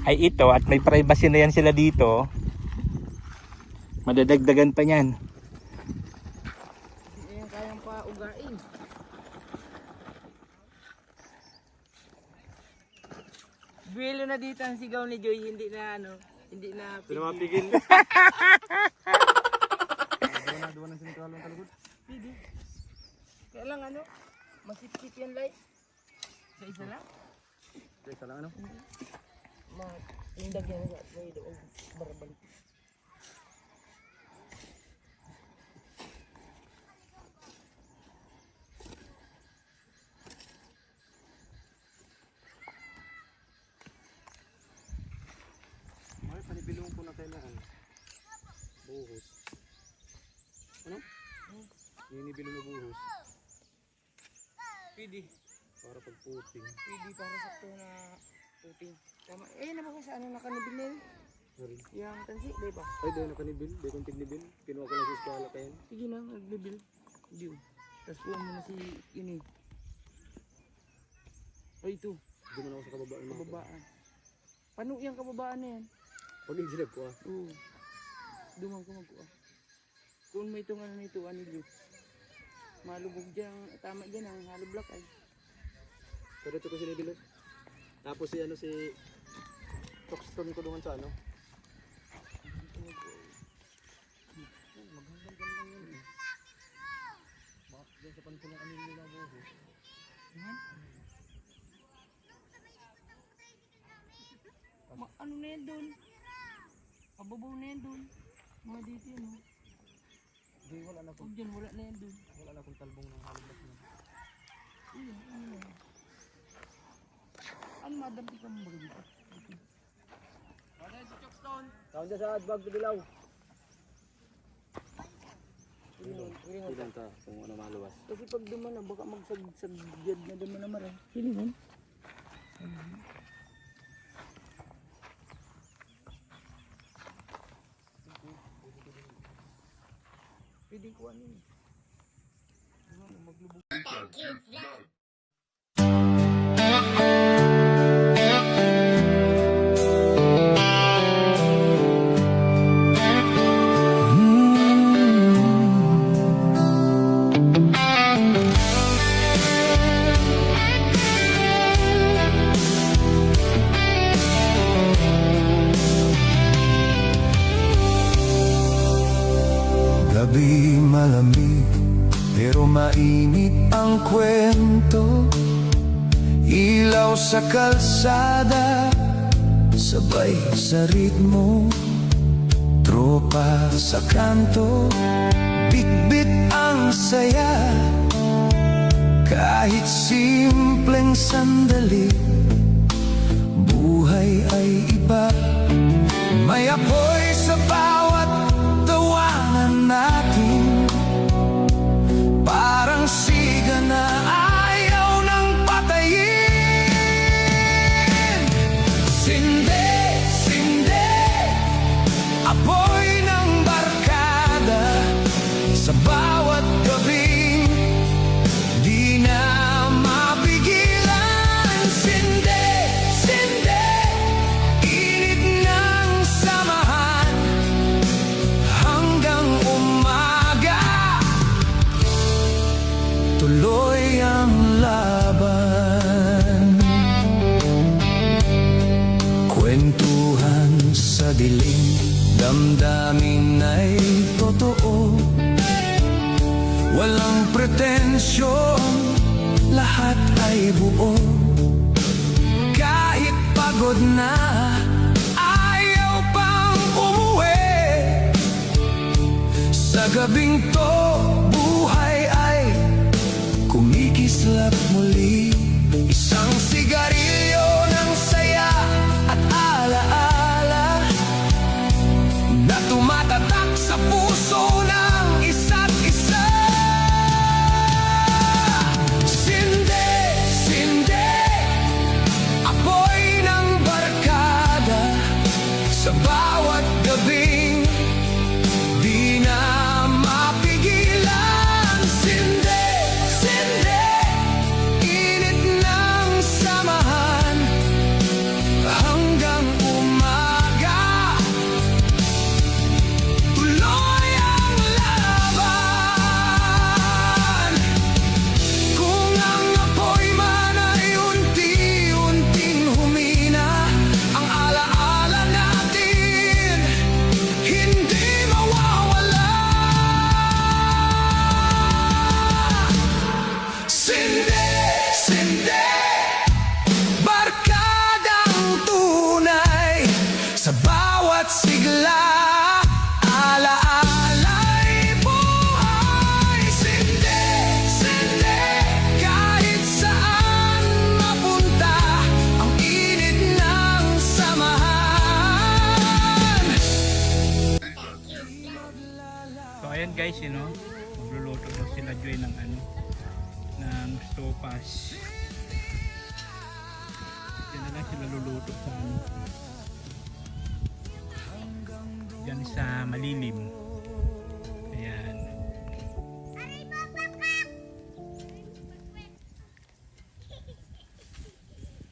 Ay ito, at may privacy na yan sila dito. Madadagdagan pa niyan. Hindi yan kayang pa ugain. Buwelo na dito ang sigaw ni Joy, hindi na ano, hindi na Pinamapigil. Pwede. Kaya lang ano, masipsip yan light. Sa isa lang. Isa lang ano? Indag yan, may doon barabal. Ay, panibilong ko na kailangan. Buhos. Ano? Ninibilong na buhos. Pwede. Para pagputing. Pwede para sakto na puting. Tama. Eh, naman sa ano nakanibil na yun. Sorry. Yung tansi, di ba? Ay, dahil nakanibil. Dahil kong tignibil. Kinuha ko lang sa eskwala kayan. Sige na, nagbibil. Hindi. Tapos kuha mo na si ini. O ito, Hindi mo na ako sa kababaan. kababaan. Paano yung kababaan na yan? Pag-exilab ko ah. Oo. Dumang ko magkuha. Kung may itong ano na ito, anilyo. Malubog dyan, tama dyan ang halo block ay. Pero ito ko sinibilog. Tapos si ano si Toxton ko doon sa ano. Maghanggang yun eh. Bakit dyan sa panpo ng kanil nila buhos? Ano na yan doon? Kababaw na yan doon. Mga dito yan oh. Hindi, wala na Huwag dyan, wala na yan doon. Wala na akong talbong ng halibak na. Iya, ano na yan? Ano madampi ka mo ba dito? Ano si Chokstone? Tawag dyan sa adbag to dilaw. Hilingon. Ilan ta kung ano maluwas. Kasi pag duman na, baka magsagyad na duman na maray. Hilingon. Pwede ko ano yun. Ano, maglubog. Gabi malamig, pero mainit ang kwento. Ilaw sa kalsada, sabay sa ritmo. Tropa sa kanto, bitbit ang saya. Kahit simpleng sandali, buhay ay iba. May apoy sa bawat tawanan natin, parang siga na ayaw ng patayin. Sinde, sinde, apoy ng barkada sa bawat gabing di na mapigilan. Sinde, sinde, init ng samahan hanggang umaga. Tuloy ang laban. Kwentuhan sa dilim, damdamin ay totoo. Walang pretensyon, lahat ay buo. Kahit pagod na, ayaw pang umuwi. Sa gabing to, buhay ay kislap muli. Isang sigarilyo ng saya at alaala na tumatatak sa puso ng isa't isa. Sindi, sindi, apoy ng barkada sa bawat gabing di na mapigilan. Sindi, sindi, init ng samahan hanggang umaga. Tuloy ang laban. Kung ang apoy man ay unti-unting humina, ang alaala natin hindi mawawala. Sindi, sindi, barkadang tunay sa bawat sigla. Alaala'y buhay. Sindi, sindi, kahit saan mapunta ang init ng samahan. So ayan guys, magluluto daw sila Joy ng ng sopas. Yan na lang sila luluto sa dyan sa malilim. Ayan.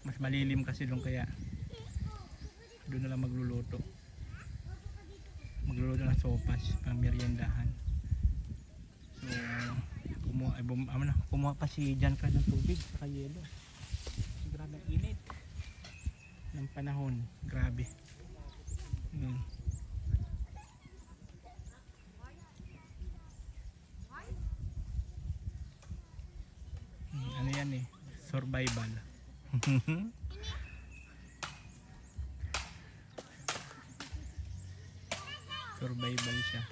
Mas malilim kasi doon, kaya doon na lang magluluto ng sopas pang meriendahan. So kumuha pa si Jan ka ng tubig sa yelo. Grabe ang init ng panahon, grabe. Ano yan survival. Survival siya.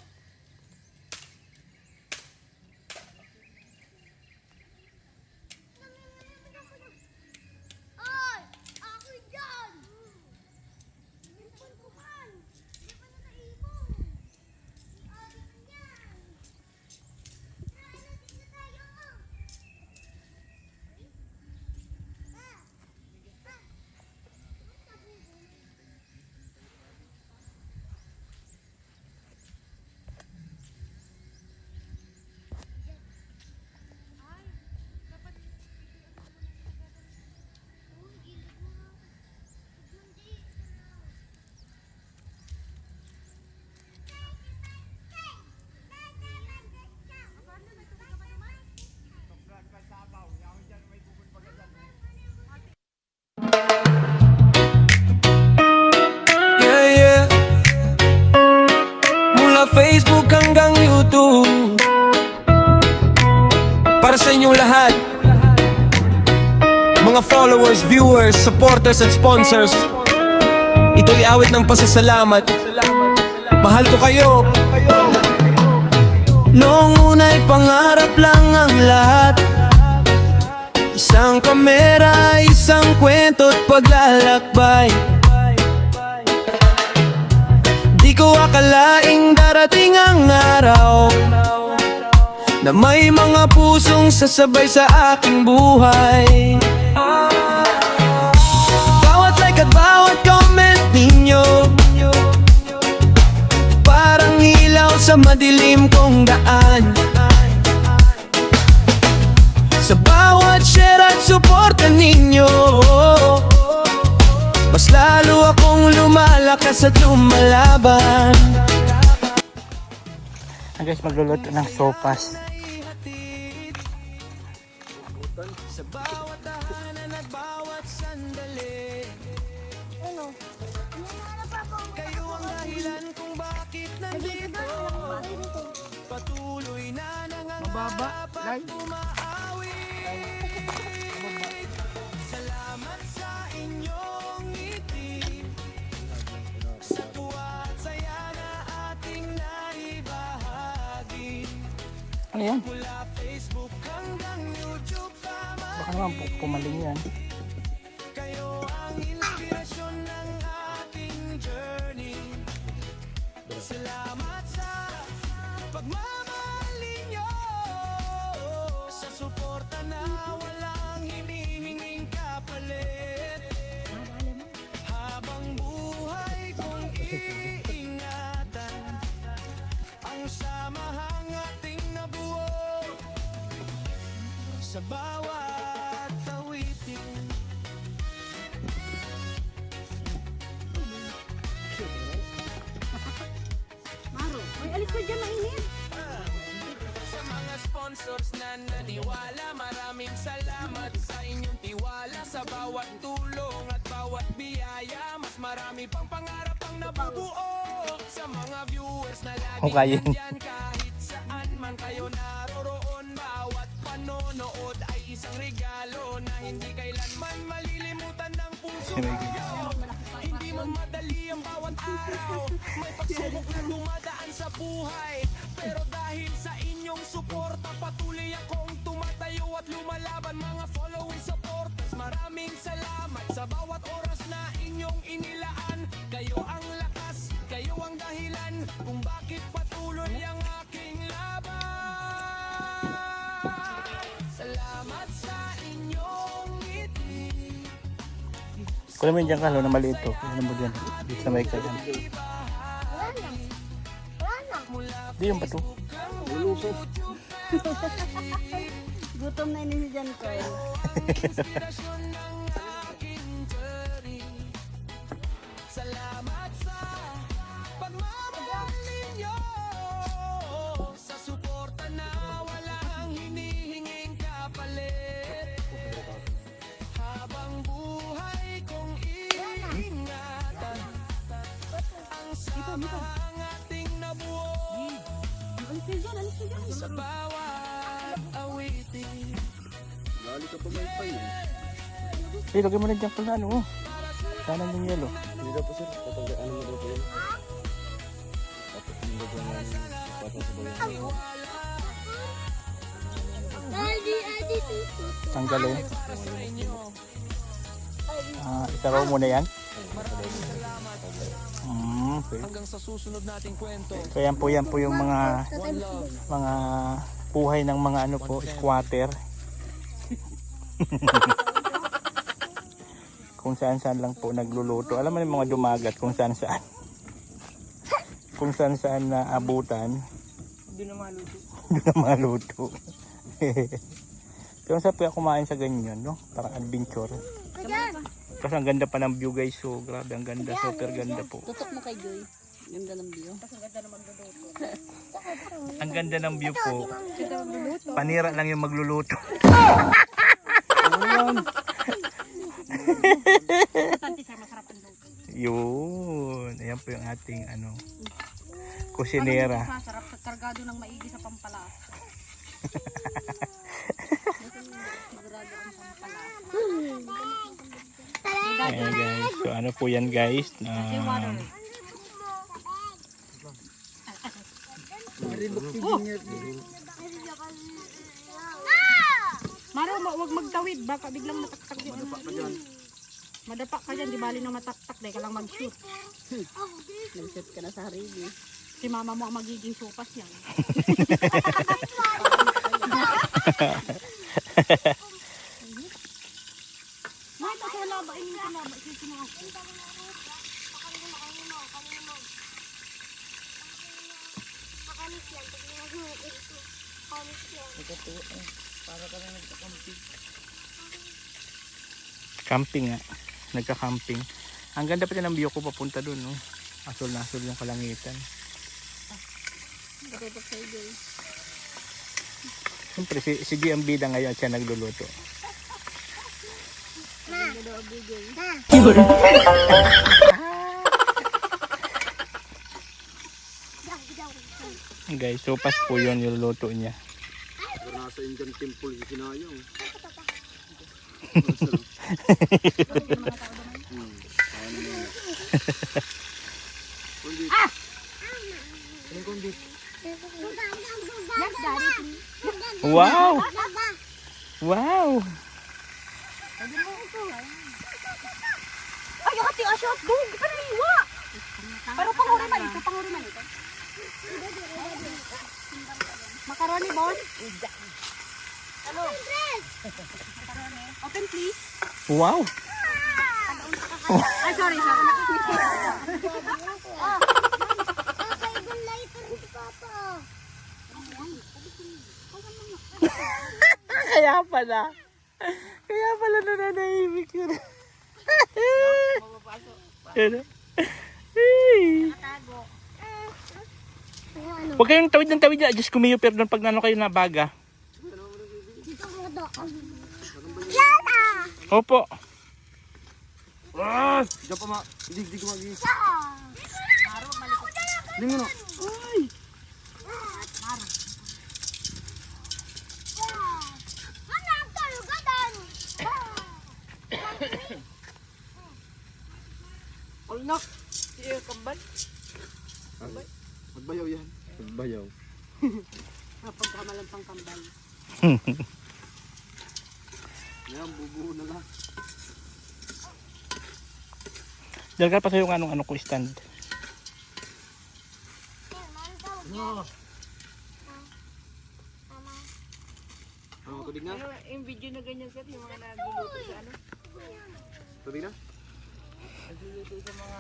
Ay! Ako dyan! Ipon ko man! Hindi pa na naipon! Ay, yan! Ano dito tayo? Yeah, yeah. Mula Facebook hanggang YouTube, para sa inyong lahat, mga followers, viewers, supporters at sponsors, ito'y awit ng pasasalamat. Mahal ko kayo. Noong una'y pangarap lang ang lahat, isang kamera, isang kwento at paglalakbay. Di ko akalaing darating ang araw na may mga pusong sasabay sa aking buhay. Bawat like at bawat comment ninyo, parang ilaw sa madilim kong daan. Sa bawat share at suporta ninyo, mas lalo akong lumalakas at lumalaban. Guys, magluluto ng sopas. Sa bawat tahanan at bawat sandali, Ano? Hinahanap ako. kayo ang dahilan kung bakit nandito. Patuloy na nangangarap at umaawi. Salamat sa inyong ngiti, sa tuwa at saya na ating naibahagi. Ano yan? Mula Facebook hanggang YouTube. Baka naman pumaling yan. Kayo ang inspirasyon ng aking journey. Salamat sa pagmamahal ninyo, sa suporta na walang hinihinging kapalit. Habang buhay kong iingatan ang samahang ating nabuo sa bawat awitin. Maro, ay alis ko dyan, mainit. Sa mga sponsors na naniwala, maraming salamat sa inyong tiwala. Sa bawat tulong at bawat biyaya, mas marami pang pangarap ang nabubuo. Sa mga viewers na laging nandyan, kahit saan man kayo naroroon, bawat panonood ay isang regalo na hindi kailanman malilimutan ng puso ko. Hindi man madali ang bawat araw, may pagsubok na dumadaan sa buhay, pero dahil sa inyong suporta, patuloy akong tumatayo at lumalaban. Mga following supporters, maraming salamat sa bawat oras na inyong inilaan. Kayo ang lakas, kayo ang dahilan kung bakit patuloy ang aking laban. Salamat sa inyong ngiti. Kunin mo yung dyan kalo na maliit to. Ano mo dyan? Dito sa may ka dyan. Di yung bato. Gutom na ini si Jan ko. Inspirasyon ng aking journey. Salamat sa pagmamahal ninyo, sa suporta na walang hinihinging kapalit. Habang buhay kong iingatan ang samahang ating nabuo Alis ko dyan, alis ko dyan. sa bawat awitin. Lali ka pa may pay. Eh, lagay mo na dyan pala ano. Sana yung yelo. Hindi daw po sir. Patanggal ano mo daw po yun. Tapos hindi daw po patang sa bayan. Adi, tutu. Tanggalin. Itaraw mo na yan. Okay. Hanggang sa susunod nating kwento. So yan po yung mga buhay ng mga ano po, squatter. Kung saan lang po nagluluto. Alam mo yung mga dumagat kung saan. Kung saan na abutan. Hindi na maluto. Hindi na maluto. Pero sa po kumain sa ganyan, no? Parang adventure. Kasi ang ganda pa ng view guys. So grabe, ang ganda. Super ganda po. Tutok mo kay Joy. Ganda ng view. Ang ganda ng view po. Panira lang yung magluluto. Yun. Ayan po yung ating ano, kusinera. Masarap sa kargado ng maigi sa pampalas. Ayan guys. So ano po yan guys. Maro, wag magtawid. Baka biglang mataktak yun. Madapa ka dyan. Di bali na mataktak. Dahil ka lang mag-shoot. Nag-shoot ka na sa harili. Si mama mo ang magiging sopas yan. May ito sa laba. Ay, sa laba. Makanis yan. Makanis yan. Camping nga. Nagka-camping. Ang ganda pa rin ng view ko papunta dun, no? Asol na asol yung kalangitan. Siyempre, si G ang bida ngayon at siya nagluluto. Guys, sopas po yun yung luto niya. Nasa Indian temple si Sinayang. Wow! Wow! shot dog. Pariwa. Pero panguri man ito, panguri man ito. Macaroni boss. Hello. Open please. Wow! Ay, sorry. Okay, good lighter si Papa. Kaya pala. Kaya pala nananahimik yun. Ano? Huwag kayong tawid ng tawid niya. Diyos kumiyo pero doon pag nano kayo na baga. Dito mo doon. Yata! Opo. Ah! Diyan pa ma. Hindi ko magi. Hindi mo na. Hanap tayo gadan. Ulnak. Siya kambal. Magbayaw yan. Magbayaw. Pagkamalang pang kambal. Yan, bubuo na lang. Diyan ka pa sa'yo ng anong ko stand. Ano, tubig na? Ano, yung video na ganyan sir, yung mga nagluluto sa ano? Tubig na? Nagluluto sa mga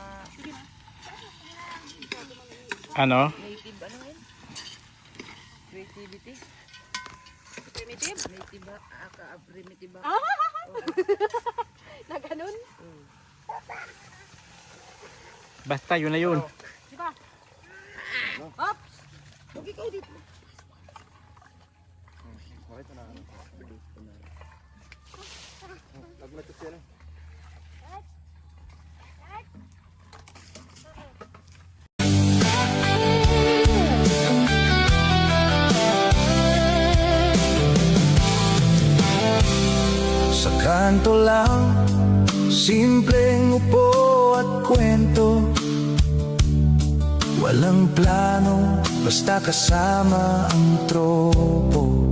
Ano? native, ano yun? Creativity. Primitive? Native ba? Primitive ba? Na ganun? Basta yun na yun. Diba? Oops! Huwag ikaw dito. Okay, ito na. Nagmatos yan eh. Sa kanto lang, simpleng upo at kwento. Walang plano, basta kasama ang tropo.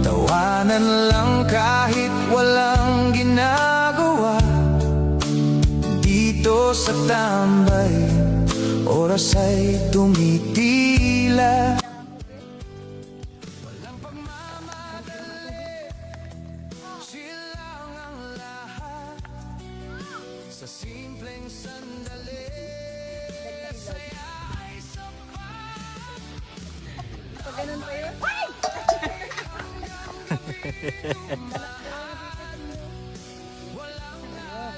Tawanan lang kahit walang ginagawa. Dito sa tambay, oras ay tumitila. Walang pagmamadali, silang ang lahat. Sa simpleng sandali, saya ay sapat. Ganun pa yun?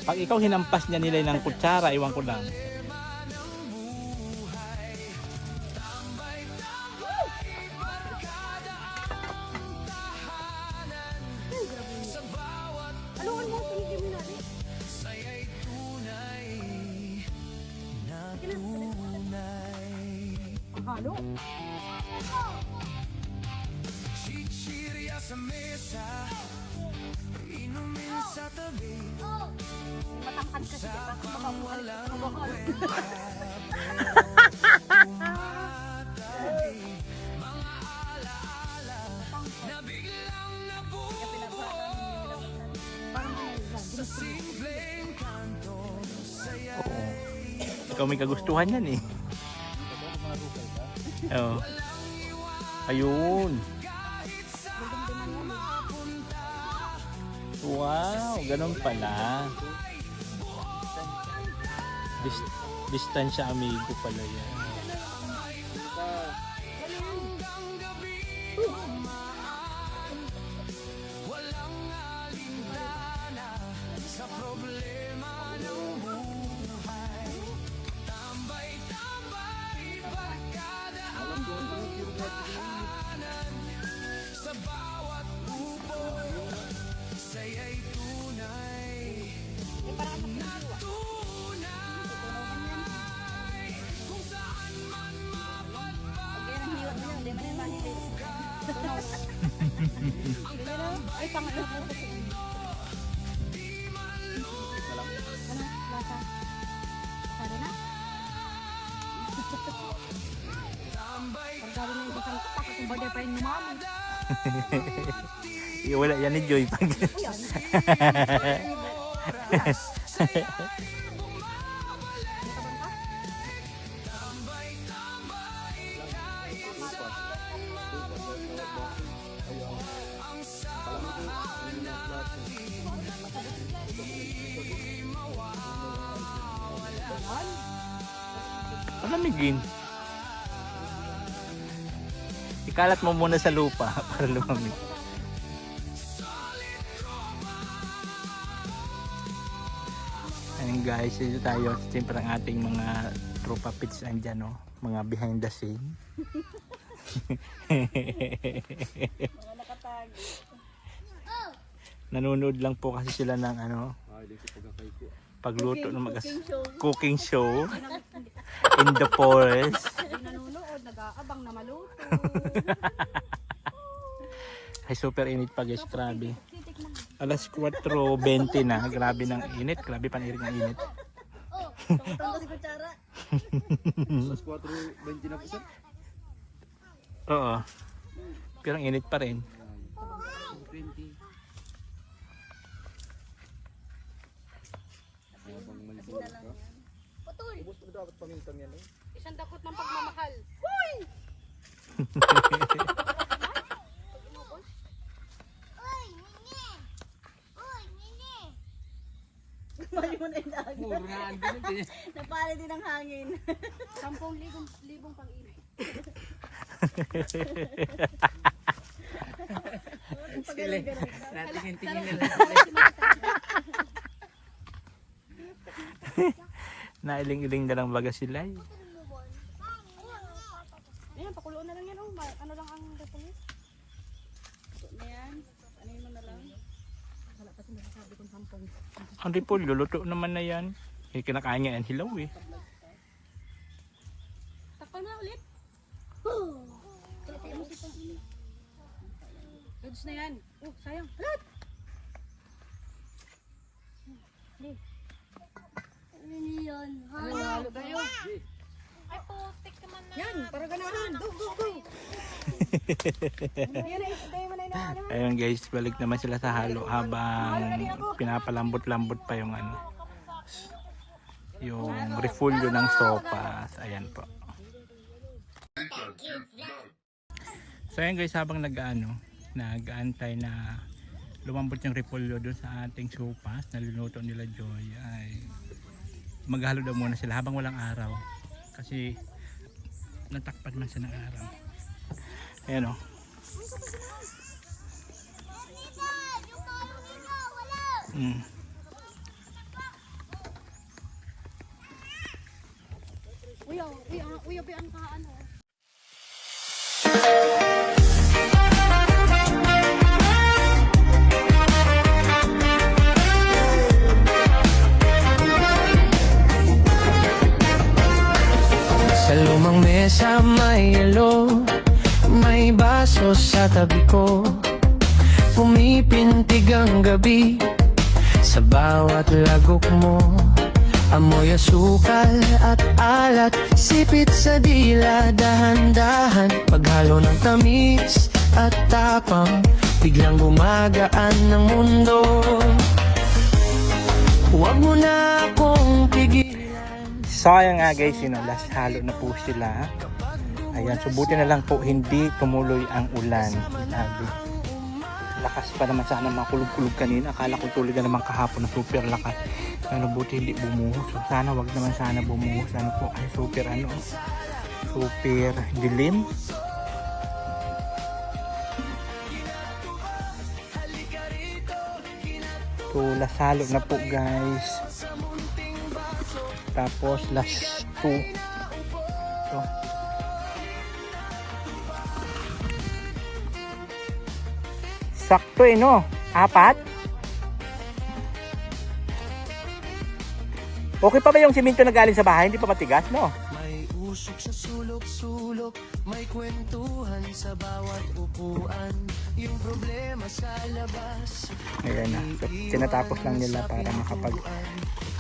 Pag ikaw hinampas niya nila ng kutsara, iwan ko lang. Alungan mo, tingin mo natin. Halo. Chichirya sa mesa, inumin sa tabi. Matangkad kasi, diba? Mabahal. Na biglang nabuhay sa simpleng kanto. Saya Ikaw may kagustuhan yan eh. Oo. Ayun. Wow, ganun pala. Distansya amigo pala yan. sa problema ng buhay. Tambay-tambay, barkada ang buhanan. Sa bawat upo, saya'y tunay. Na tunay, kung saan man mapadpad. Ay, pangalan mo ko. Ano? Lasa? Sari na? Pagkari na yung isang tak, kung bagay pa yung numami. Wala yan ni Joy pag Palamigin. Ikalat mo muna sa lupa para lumamig. Ayun guys, dito tayo. Siyempre ang ating mga tropa pits andyan, no? Mga behind the scene. Nanonood lang po kasi sila ng ano, pagluto ng cooking show in the forest. Hindi nanonood, nag-aabang na maluto. Ay super init pa guys, grabe. Alas 4:20 na, grabe ng init, grabe panirig ng init. Alas 4:20 na po sir. Oo. Pero ang init pa rin. 20. Ubus pa dapat pamintang yan eh. Isang dakot ng pagmamahal. Uy, Nini! Uy, Nini! Mali mo na yung dagat. Puro na andun eh. Napali din ang hangin. 10,000 pang-init. Sila, natingin-tingin na lang. Nailing-iling na lang baga sila. Eh. Ayan, pakuloon na lang yan. Oh. Ano lang ang repulis? Ito na yan. Ano mo na lang? Wala pa sinasabi kung 10. Ang ripol, luluto naman na yan. Eh, kinakain nga yan hilaw eh. Takpan na ulit. Kaya mo si pang-init. Goods na yan. Oh, sayang. Alat! Nini yun. Ano nalo tayo? Yan, para ganahan. Go, go, go. Yan na, isday mo na yung ano. Ayun guys, balik naman sila sa halo habang pinapalambot-lambot pa yung ano, yung refulyo ng sopas. Ayan po. So ayan guys, habang nag-aantay na lumambot yung refulyo doon sa ating sopas na linuto nila Joy, ay maghalo daw muna sila habang walang araw kasi natakpan man siya ng araw. Ayan o. Uy, ang kaan oh. Sa lumang mesa may yelo, may baso sa tabi ko. Pumipintig ang gabi sa bawat lagok mo. Amoy asukal at alat, sipit sa dila, dahan-dahan. Paghalo ng tamis at tapang, biglang gumagaan ng mundo. Huwag mo na akong pigilan. So ayan nga guys, last halo na po sila. Ayan, subuti na lang po hindi tumuloy ang ulan. Grabe. Lakas pa naman sana makulog-kulog kanina. Akala ko tuloy na naman kahapon na super lakas. Pero buti hindi bumuhos. So sana wag naman sana bumuhos. Ano po, ay super super dilim. So last halo na po guys. Tapos last 2. So, sakto no? 4? Okay pa ba yung simento na galing sa bahay? Hindi pa matigas, no? May usok sa sulok-sulok, may kwentuhan sa bawat upuan. Yung problema sa labas. Ayan na. So, tinatapos lang nila para makapag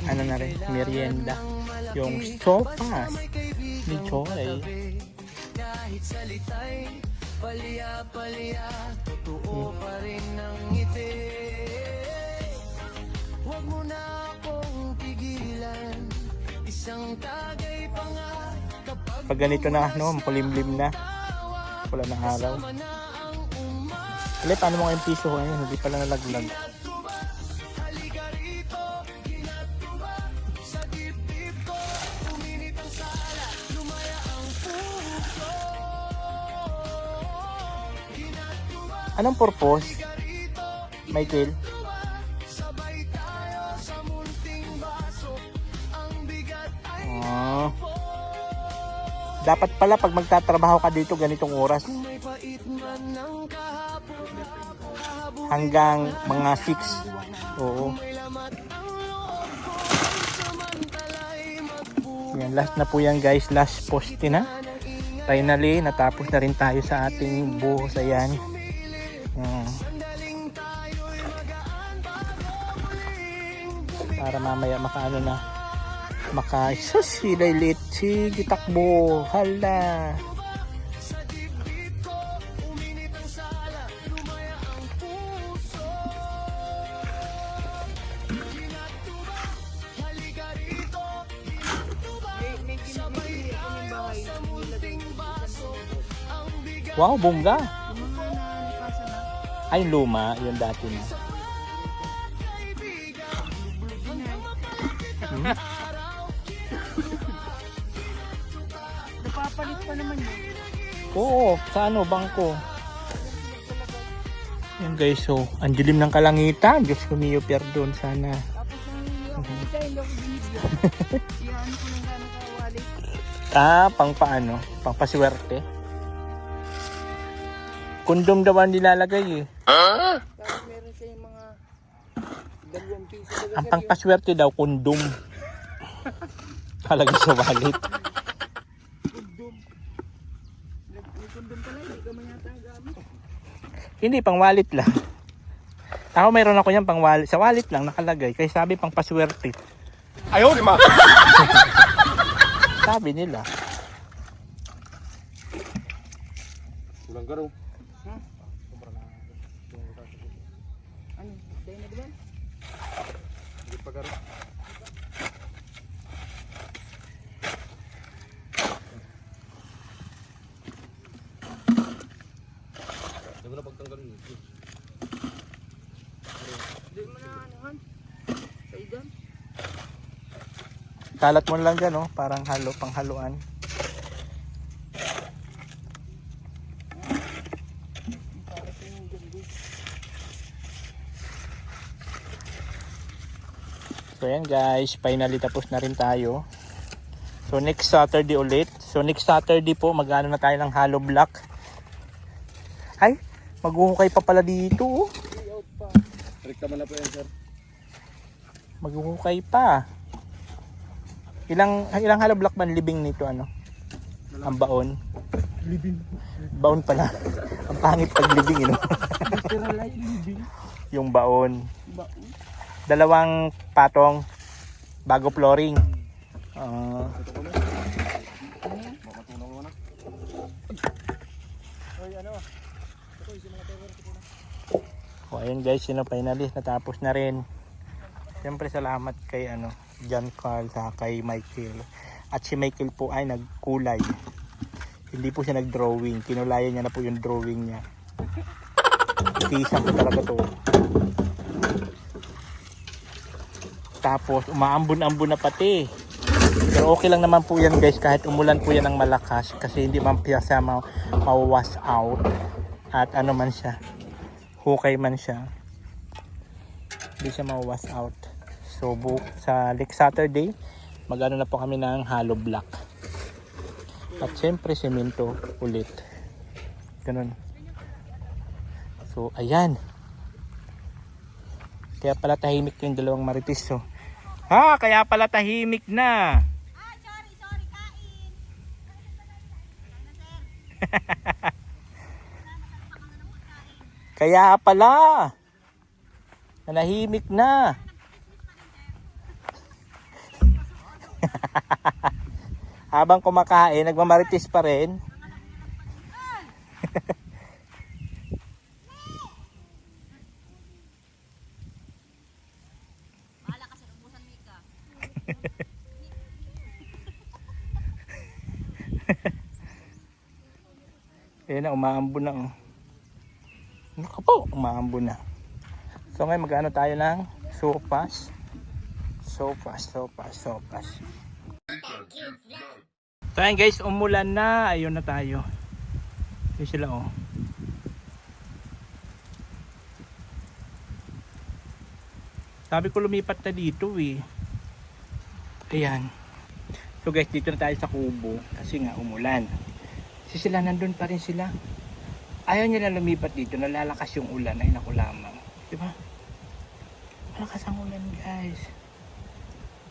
ano na rin, merienda. Yung sopas ni Choy. Kahit salita'y palya-palya, totoo pa rin ang ngiti. Huwag mo na akong Pag ganito na, no, makulimlim na. Wala na araw. Wala, paano mo kayong piso? Ayun, hindi pala nalaglag. Anong purpose, Michael? Oh. Dapat pala pag magtatrabaho ka dito ganitong oras. Hanggang mga 6. Oo. Yan, last na po yan guys. Last poste na. Finally, natapos na rin tayo sa ating buhos. Ayan. Para mamaya makaano na. Silay lit. Sige, takbo. Hala. Wow, bongga. Ay, luma. Yung dati na. Napapalit pa naman yun. Oo, sa ano, bangko. Yan guys, so, ang dilim ng kalangitan. Diyos ko miyo, perdon sana. Tapos ang isa, hindi ako binibyo. Iyan ko lang gano'ng kawalit. Pang paano? Pang paswerte. Kondom daw ang nilalagay eh. Tapos meron siya yung mga 2 piso. Ang pang paswerte daw, kondom. Halagay sa wallet. May kondom pala, hindi ka man yata gamit. Hindi, pang wallet lang. Ako mayroon ako yan pang wallet. Sa wallet lang nakalagay. Kaya sabi pang paswerte. Ayaw, di ma! Sabi nila. Kulang garo. Ano? Dahil na diba? Hindi pa garo. Hindi mo na pagtanggalin. Hindi mo na anuhan. Sa igan. Kalat mo lang dyan, oh. Parang halo, pang haluan. So yan guys, finally tapos na rin tayo. So next Saturday ulit. So next Saturday po, mag-ano na tayo ng hollow block. Ay, maghuhukay pa pala dito, oh. Rekta man na po yan, sir. Maghuhukay pa. Ilang hollow block man libing nito, ano? Ang baon. Libing. Baon pala. Ang pangit pag libing, you know? Yung baon. 2 patong bago flooring. So ayun guys, finally natapos na rin. Siyempre salamat kay John Carl sa kay Michael. At si Michael po ay nagkulay. Hindi po siya nag-drawing. Kinulayan niya na po yung drawing niya. Tisan ko talaga to. Tapos umaambon-ambon na pati. Pero okay lang naman po yan guys kahit umulan po yan ng malakas kasi hindi man siya ma-wash out at ano man siya, hukay man siya, hindi siya ma-wash out. So sa next Saturday mag-ano na po kami ng hollow block at syempre semento ulit, ganun. So ayan, kaya pala tahimik yung 2 marites. So kaya pala tahimik na. Sorry, kain. Kaya pala nanahimik na. Habang kumakain, nagmamarites pa rin. Ayan na, umaambon na. Oh. Naku po, umaambon na. So ngayon mag-ano tayo ng sopas. Sopas. So ayan guys, umulan na. Ayun na tayo. Ayun sila oh. Sabi ko lumipat na dito eh. Ayan. So guys, dito na tayo sa kubo. Kasi nga umulan. Kasi sila nandun pa rin sila. Ayaw nila lumipat dito. Nalalakas yung ulan. Ay naku lamang. Diba? Malakas ang ulan guys.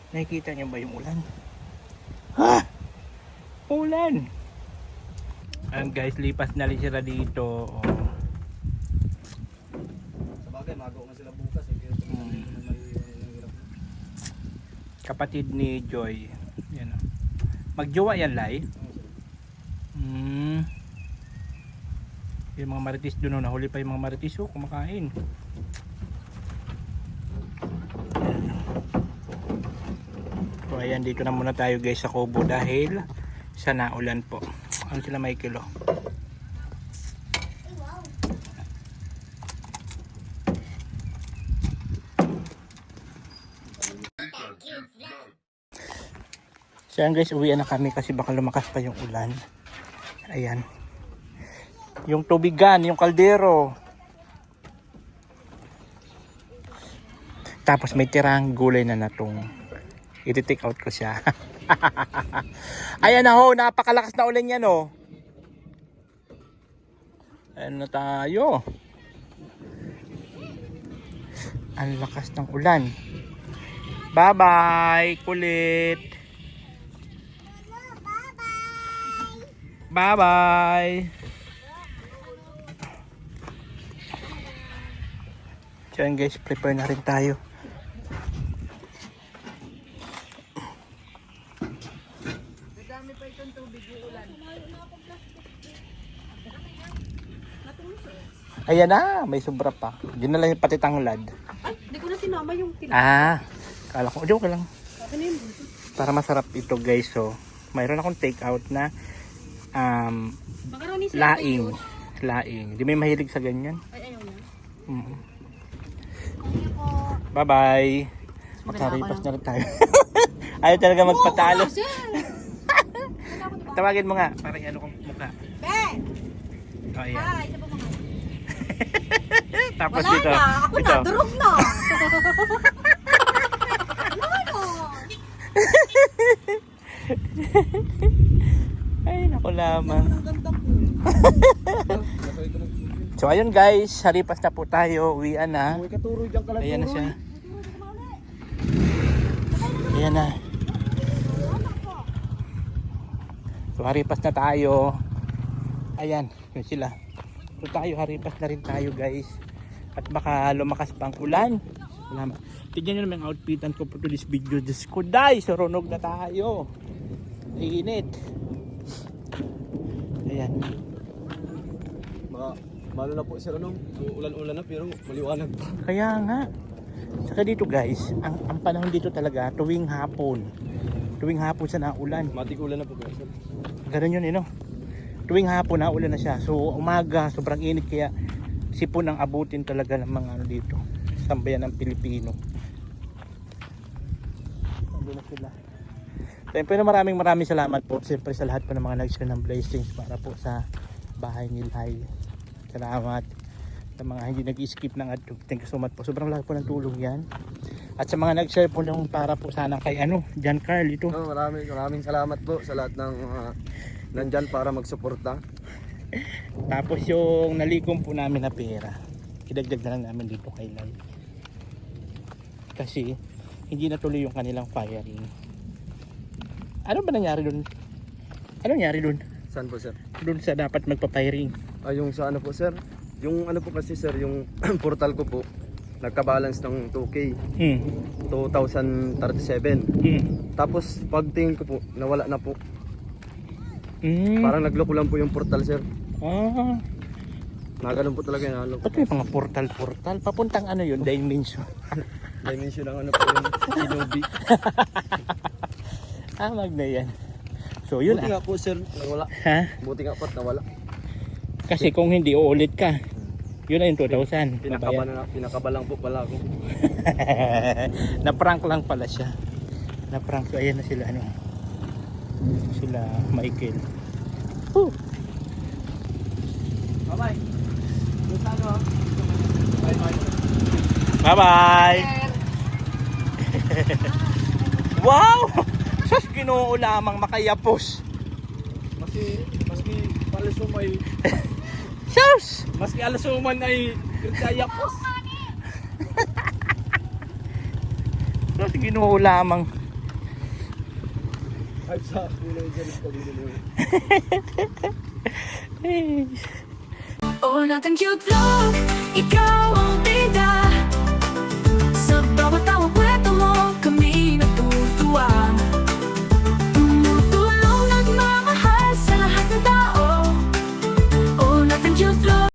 Nakikita niyo ba yung ulan? Ha! Ulan! Ayan guys, lipas na rin sila dito. Oh. Sabagay, magaw nga sila bukas. Kapatid ni Joy. Yan. Magjowa yan, Lai? Yung mga maritis doon, nahuli pa yung mga maritis kumakain. So ayan, dito na muna tayo guys sa kubo dahil sa naulan po. Ano sila Michael oh? So ayan guys, uwian na kami kasi baka lumakas pa yung ulan. Ayan. Yung tubigan, yung kaldero. Tapos may tirang gulay na natong i-take out ko siya. Ayan na ho, napakalakas na ulan yan oh. Ayan na tayo. Ang lakas ng ulan. Bye bye, kulit. Bye bye. So yun guys, prepare na rin tayo. Madami pa itong tubig yung ulan. Ayan na, may sobra pa. Yun na lang yung pati tanglad. Ay, di ko na sinama yung Kala ko, joke lang. Sabi na yun. Para masarap ito guys, so mayroon akong take out na Macaroni sa laing. Di may mahilig sa ganyan. Ay, ayaw na. Bye bye. Magkaripas na rin tayo. Ayaw talaga magpatalo. Tawagin mo nga para ano kong mukha. Ben! Oh, ayan. Hi, isa pa mga. Tapos Wala dito. na, ako Ito. na, durog na. Wala na. Ay, naku lamang. So ayun guys, haripas na po tayo. Uwian na. Uy, katuro dyan ka lang. Ayan na siya. Ayan na. So haripas na tayo. Ayan, yun sila. So tayo, haripas na rin tayo guys. At baka lumakas pang ulan. Salamat. Tignan nyo naman yung outfitan ko for this video. Diyos ko, dahil surunog na tayo. Init. Ayan. Malo na po sir, ulan-ulan na pero maliwanag pa. Kaya nga. Saka dito guys, ang panahon dito talaga tuwing hapon. Tuwing hapon sa naulan. Matik ulan na po sir. Ganun yun no? Tuwing hapon naulan na siya. So umaga sobrang init kaya sipon ang abutin talaga ng mga ano dito. Sambayan ng Pilipino. Andun na sila. Siyempre maraming salamat po siyempre sa lahat po ng mga nag-share ng blessings para po sa bahay ni Lai. Salamat sa mga hindi nag-skip ng ad. Thank you so much po. Sobrang laki po ng tulong yan. At sa mga nag-share po ng para po sana kay John Carl ito. Maraming salamat po sa lahat ng nandyan para magsuporta. Tapos yung nalikom po namin na pera, idagdag na lang namin dito kay Lai. Kasi hindi natuloy yung kanilang firing. Ano ba nangyari doon? Ano nangyari doon? Saan po sir? Doon sa dapat magpa-firing. Yung sa ano po sir? Yung ano po kasi sir, yung portal ko po nagka-balance ng 2K 2037. Tapos pagtingin ko po nawala na po. Parang nagloko lang po yung portal sir. Nagano'n po talaga yung Ba't may mga portal? Papuntang ano yun? Dimension. dimension ng ano po yung Shinobi. Mag na yan. So yun Buti nga po sir, nawala. Ha? Buti nga po at nawala. Kasi kung hindi, uulit ka. Yun na yung 2,000. Pinakabalang po pala ako. Na-prank lang pala siya. Na-prank. So, ayan na sila, ano. Sila Michael. Woo! Bye-bye. Doon sa ano? Bye-bye. Bye-bye! Wow! Sus, Ginoo lamang makayapos. Maski palusumay, Sus! maski alasuman ay kayapos. Sus, Ginoo lamang. Ay sa kulay dyan ito dito. Oh, natin cute vlog, ikaw ang